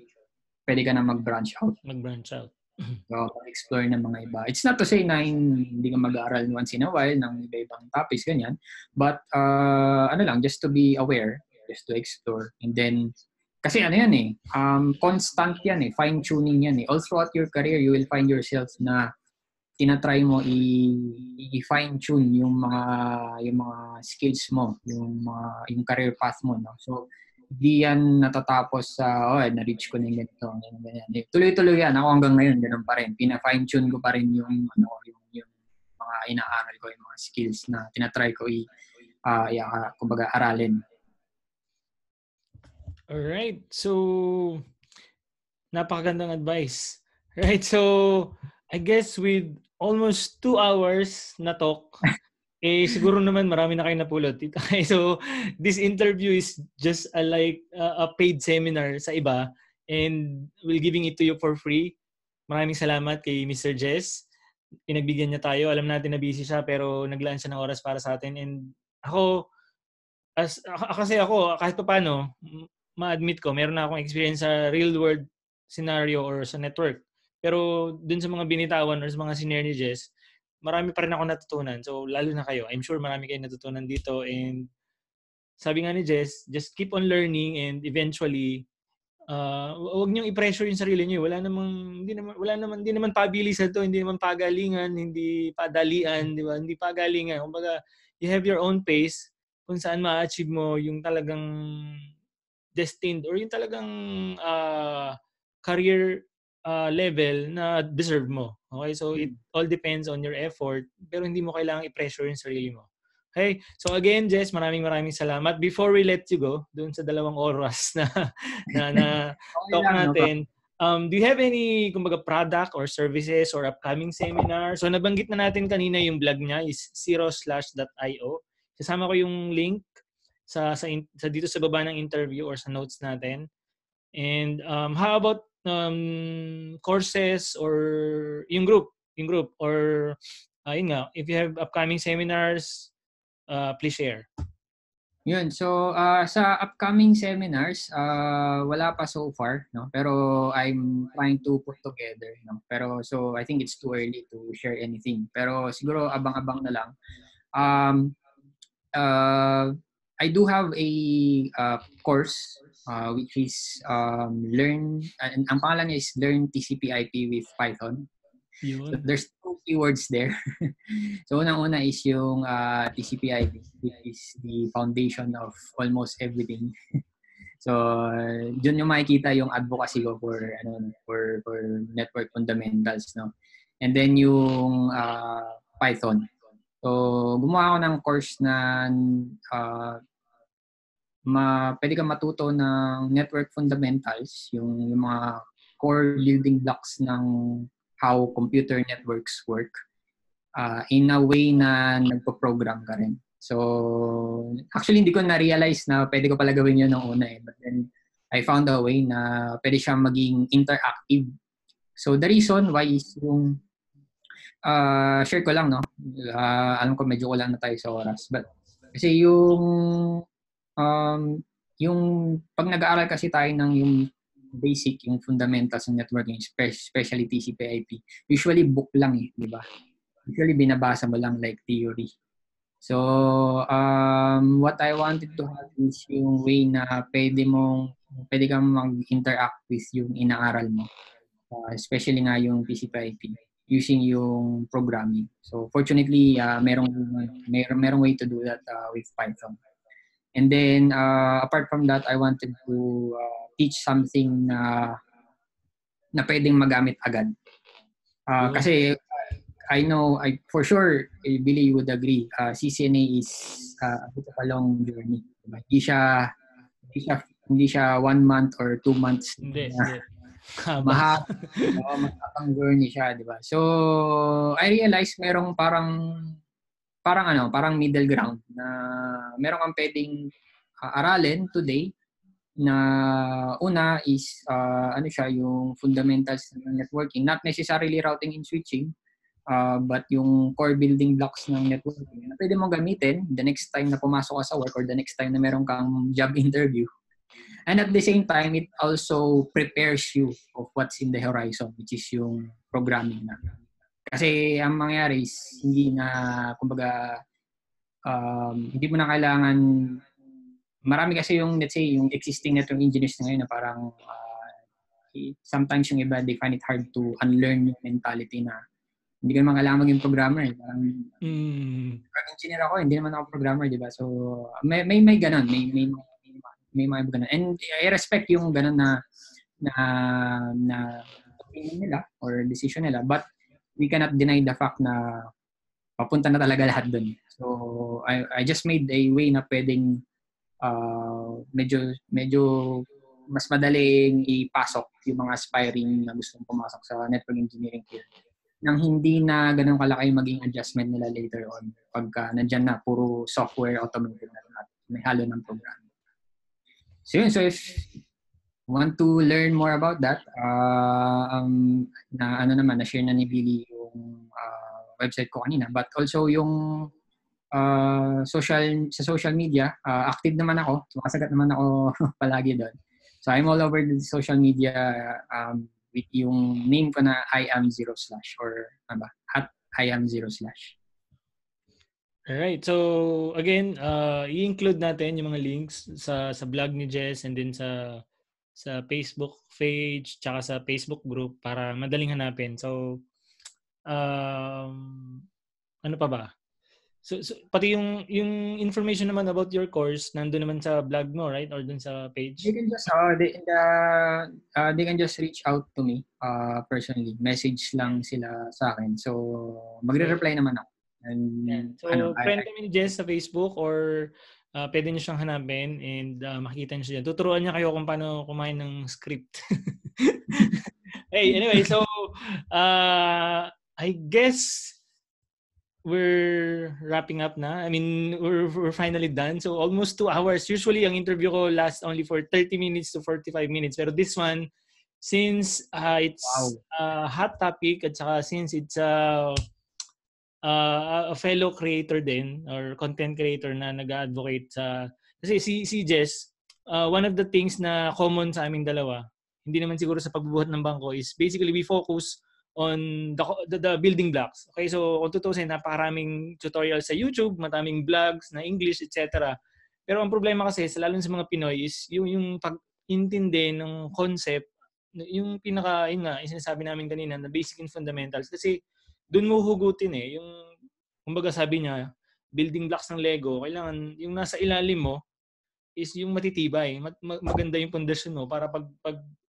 pwede ka na mag-branch out. Explore ng mga iba. It's not to say na hindi ka mag-aaral once in a while ng iba-ibang topics, ganyan. But, just to be aware, just to explore. And then, kasi yan eh, constant yan eh, fine-tuning yan eh. All throughout your career, you will find yourself na tinatry mo i-fine-tune yung mga skills mo, yung career path mo, no? So, di yan natatapos sa, na-reach ko na yung ganito, ganyan. Tuloy-tuloy yan. Ako hanggang ngayon, ganun pa rin. Pina-fine-tune ko pa rin yung mga inaaral ko, yung mga skills na tinatry ko kumbaga, aralin. Alright. So, napakagandang advice. Right? So, I guess with almost 2 hours na talk, siguro naman marami na kayo napulot. So, this interview is just a paid seminar sa iba, and we're giving it to you for free. Maraming salamat kay Mr. Jess. Pinagbigyan niya tayo. Alam natin na busy siya, pero naglaan siya ng oras para sa atin. And kasi ako, kahit pa paano, ma-admit ko, meron na akong experience sa real world scenario or sa network. Pero dun sa mga binitawan or sa mga senior ni Jess, marami pa rin ako natutunan. So, lalo na kayo. I'm sure marami kayong natutunan dito. And sabi nga ni Jess, just keep on learning, and eventually, huwag niyong i-pressure yung sarili niyo. Hindi naman pabilisan to, hindi naman pagalingan, hindi padalian, di ba? Hindi pagalingan. Kumbaga, you have your own pace kung saan ma-achieve mo yung talagang destined or yung talagang career level na deserve mo. Okay? So, it all depends on your effort, pero hindi mo kailangang i-pressure yung sarili mo. Okay? So, again, Jess, maraming salamat. Before we let you go, dun sa 2 oras na talk natin, do you have any, kumbaga, product or services or upcoming seminar? So, nabanggit na natin kanina yung blog niya is zeroslash.io. Kasama ko yung link sa dito sa baba ng interview or sa notes natin. And how about courses or yung group or yun nga, if you have upcoming seminars, please share. Yun, so sa upcoming seminars, wala pa so far, no? Pero I'm trying to put together, no? Pero so I think it's too early to share anything. Pero siguro abang-abang na lang. I do have a course which is ang pangalan niya is Learn TCP/IP with Python. So there's 2 keywords there. So unang-una is yung TCP/IP, which is the foundation of almost everything. So dun yung makikita yung advocacy ko for network fundamentals, no. And then yung Python. So gumawa ako ng course na pwede kang matuto ng network fundamentals, yung mga core building blocks ng how computer networks work. in a way na nagpo-program ka rin. So, actually, hindi ko na-realize na pwede ko pala gawin yun noong una eh. But then, I found a way na pwede siyang maging interactive. So, the reason why is yung, share ko lang, no? Alam ko medyo kulang na tayo sa oras. But, kasi yung pag nag-aaral kasi tayo ng yung basic, yung fundamentals ng networking, especially TCP/IP, usually book lang eh, di ba? Usually binabasa mo lang like theory. So, what I wanted to have is yung way na pwede kang mag-interact with yung inaaral mo. Especially nga yung TCP/IP using yung programming. So, fortunately, merong way to do that with Python. And then, apart from that, I wanted to teach something na pwedeng magamit agad. Kasi I know, for sure, Billy, you would agree, CCNA is a bit of a long journey. Diba? Hindi siya 1 month or 2 months. Hindi. Mahapang journey siya, di ba? So, I realized merong parang middle ground na merong kang pwedeng aralin today na una is yung fundamentals ng networking, not necessarily routing and switching, but yung core building blocks ng networking na pwede mong gamitin the next time na pumasok ka sa work or the next time na meron kang job interview. And at the same time, it also prepares you of what's in the horizon, which is yung programming na. Kasi ang mangyayari is hindi mo na kailangan, marami kasi yung, let's say, yung existing network engineers na ngayon na parang sometimes yung iba, they find it hard to unlearn yung mentality na hindi ka naman kailangan maging programmer. Parang engineer ako, hindi naman ako programmer, di ba? So, may ganun. May mga ganun. And I respect yung ganun na opinion nila or decision nila. But we cannot deny the fact na papunta na talaga lahat dun. So, I just made a way na pwedeng medyo mas madaling ipasok yung mga aspiring na gustong pumasok sa network engineering field nang hindi na ganun kalaki maging adjustment nila later on pagka nandyan na puro software automated na lahat. May halo ng programming. So yun, so if you want to learn more about that, na-share na ni Billy yung website ko kanina, but also yung sa social media, active naman ako, sumasagat naman ako palagi doon. So I'm all over the social media with yung name ko na @IAM0/ or @IAM0/. Alright. So again, i-include natin yung mga links sa blog ni Jess and then sa Facebook page tsaka sa Facebook group para madaling hanapin. So ano pa ba? So pati yung information naman about your course nandoon naman sa blog mo, right? Or dun sa page? They can just they can just reach out to me personally. Message lang sila sa akin. So magre-reply naman ako. And, so friend kami ni Jess sa Facebook or pwede niyo siyang hanapin and makikita niyo siya. Tuturuan niya kayo kung paano kumain ng script. Hey, anyway, so I guess we're wrapping up na. I mean, we're finally done. So almost 2 hours. Usually, ang interview ko lasts only for 30 minutes to 45 minutes. Pero this one, since it's a hot topic at saka since it's a fellow creator din or content creator na nag-advocate sa... Kasi si Jess, one of the things na common sa aming dalawa, hindi naman siguro sa pagbubuhat ng bangko, is basically we focus on the building blocks. Okay, so kung tutusin, napakaraming tutorials sa YouTube, maraming vlogs na English, etc. Pero ang problema kasi, lalo sa mga Pinoy, is yung pag-intindi ng concept, yung yung sinasabi namin kanina, na basic and fundamentals. Kasi doon mo hugutin yung, kumbaga sabi niya, building blocks ng Lego, kailangan yung nasa ilalim mo is yung matitibay. Maganda yung pundasyon mo para pag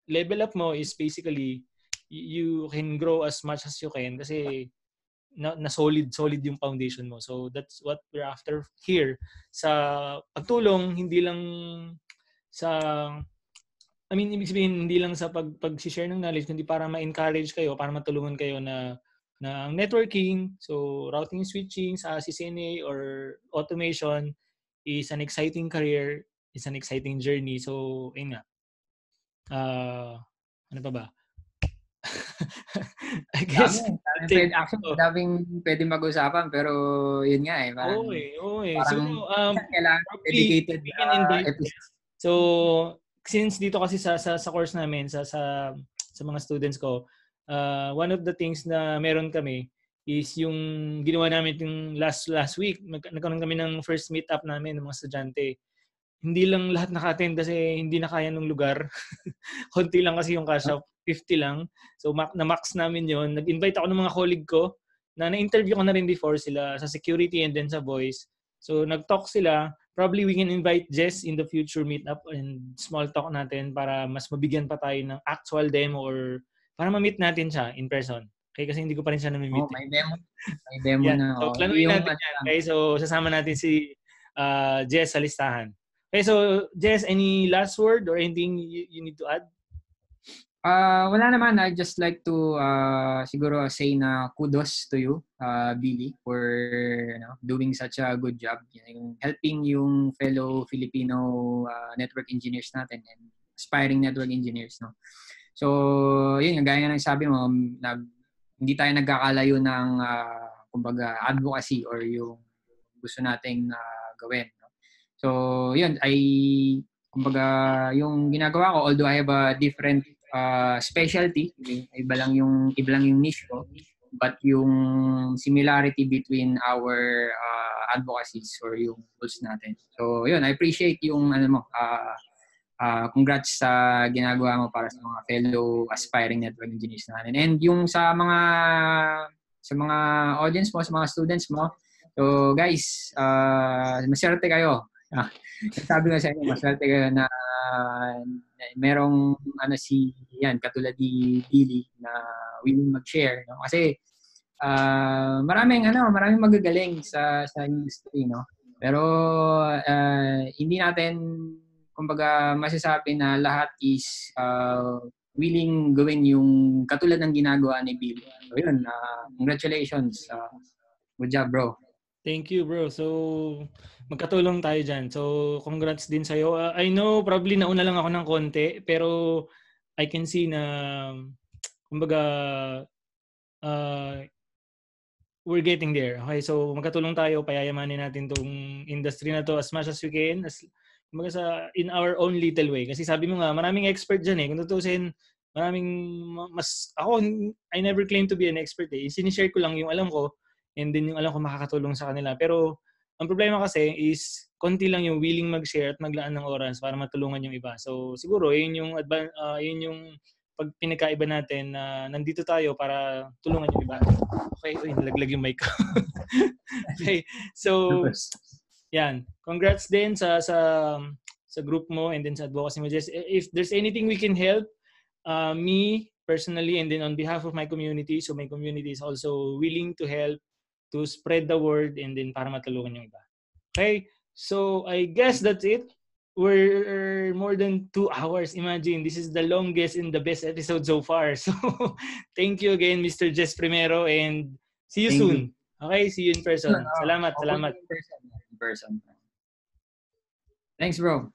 level up mo is basically you can grow as much as you can kasi na solid yung foundation mo. So that's what we're after here sa pagtulong, hindi lang sa ibig sabihin hindi lang sa pag-share ng knowledge kundi para ma-encourage kayo, para matulungan kayo na na ang networking, so routing and switching sa CCNA or automation is an exciting career, is an exciting journey. So, yun nga. Ano pa ba? I guess, Daming pwede mag-usapan, pero yun nga eh. Oo eh. Parang So, kailangan dedicated we can invite episode. So, since dito kasi sa course namin, sa mga students ko, one of the things na meron kami is yung ginawa namin yung last week. Nagkaroon kami ng first meet up namin ng mga estudyante. Hindi lang lahat naka-attend kasi hindi na kaya ng lugar. Konti lang kasi yung kasya, 50 lang. So, na-max namin yon. Nag-invite ako ng mga colleague ko na-interview ko na rin before sila sa security and then sa voice. So, nag-talk sila. Probably we can invite Jess in the future meetup and small talk natin para mas mabigyan pa tayo ng actual demo or para ma-meet natin siya in person. Okay, kasi hindi ko pa rin siya na-meet. May demo. May demo yan. na. So, planuin natin yan. Okay, so sasama natin si Jess sa listahan. Okay, so Jess, any last word or anything you need to add? Wala naman. I'd just like to siguro say na kudos to you, Billy, for doing such a good job. Helping yung fellow Filipino network engineers natin and aspiring network engineers. No? So, yun, gaya ng sabi mo, hindi tayo nagkakalayo ng kumbaga advocacy or yung gusto nating gawin. No? So, yun, kumbaga, yung ginagawa ko, although I have a different specialty, iba lang yung niche ko, but yung similarity between our advocacies or yung goals natin. So, yun, I appreciate yung congrats sa ginagawa mo para sa mga fellow aspiring network engineers natin. And yung sa mga audience mo, sa mga students mo, so guys, maswerte kayo. Sabi ko sa inyo, maswerte kayo na merong katulad ni Billy na willing mag-share, no? Kasi maraming magagaling sa industry, no? Pero hindi natin kumbaga masasabi na lahat is willing gawin yung katulad ng ginagawa ni Billy. So yun, congratulations. Good job, bro. Thank you, bro. So, magkatulong tayo dyan. So, congrats din sa'yo. I know, probably nauna lang ako ng konti, pero I can see na, kumbaga, we're getting there. Okay, so magkatulong tayo, payayamanin natin tong industry na to as much as we can, kumbaga in our own little way. Kasi sabi mo nga, maraming expert dyan eh. Kung tutusin, I never claim to be an expert eh. Sinishare ko lang yung alam ko, and then yung alam ko makakatulong sa kanila. Pero ang problema kasi is konti lang yung willing mag-share at maglaan ng oras para matulungan yung iba. So siguro yun yung pag pinagkaiba natin na nandito tayo para tulungan yung iba. Okay, nalaglag yung mic ko. Okay. So yan. Congrats din sa group mo and then sa advocacy mo. Just if there's anything we can help, me personally and then on behalf of my community, so my community is also willing to help to spread the word and then para matulungan yung iba. Okay? So, I guess that's it. We're more than 2 hours. Imagine, this is the longest and the best episode so far. So, thank you again, Mr. Jess Primero, and see you soon. Okay? See you in person. Salamat. In person. Thanks, bro.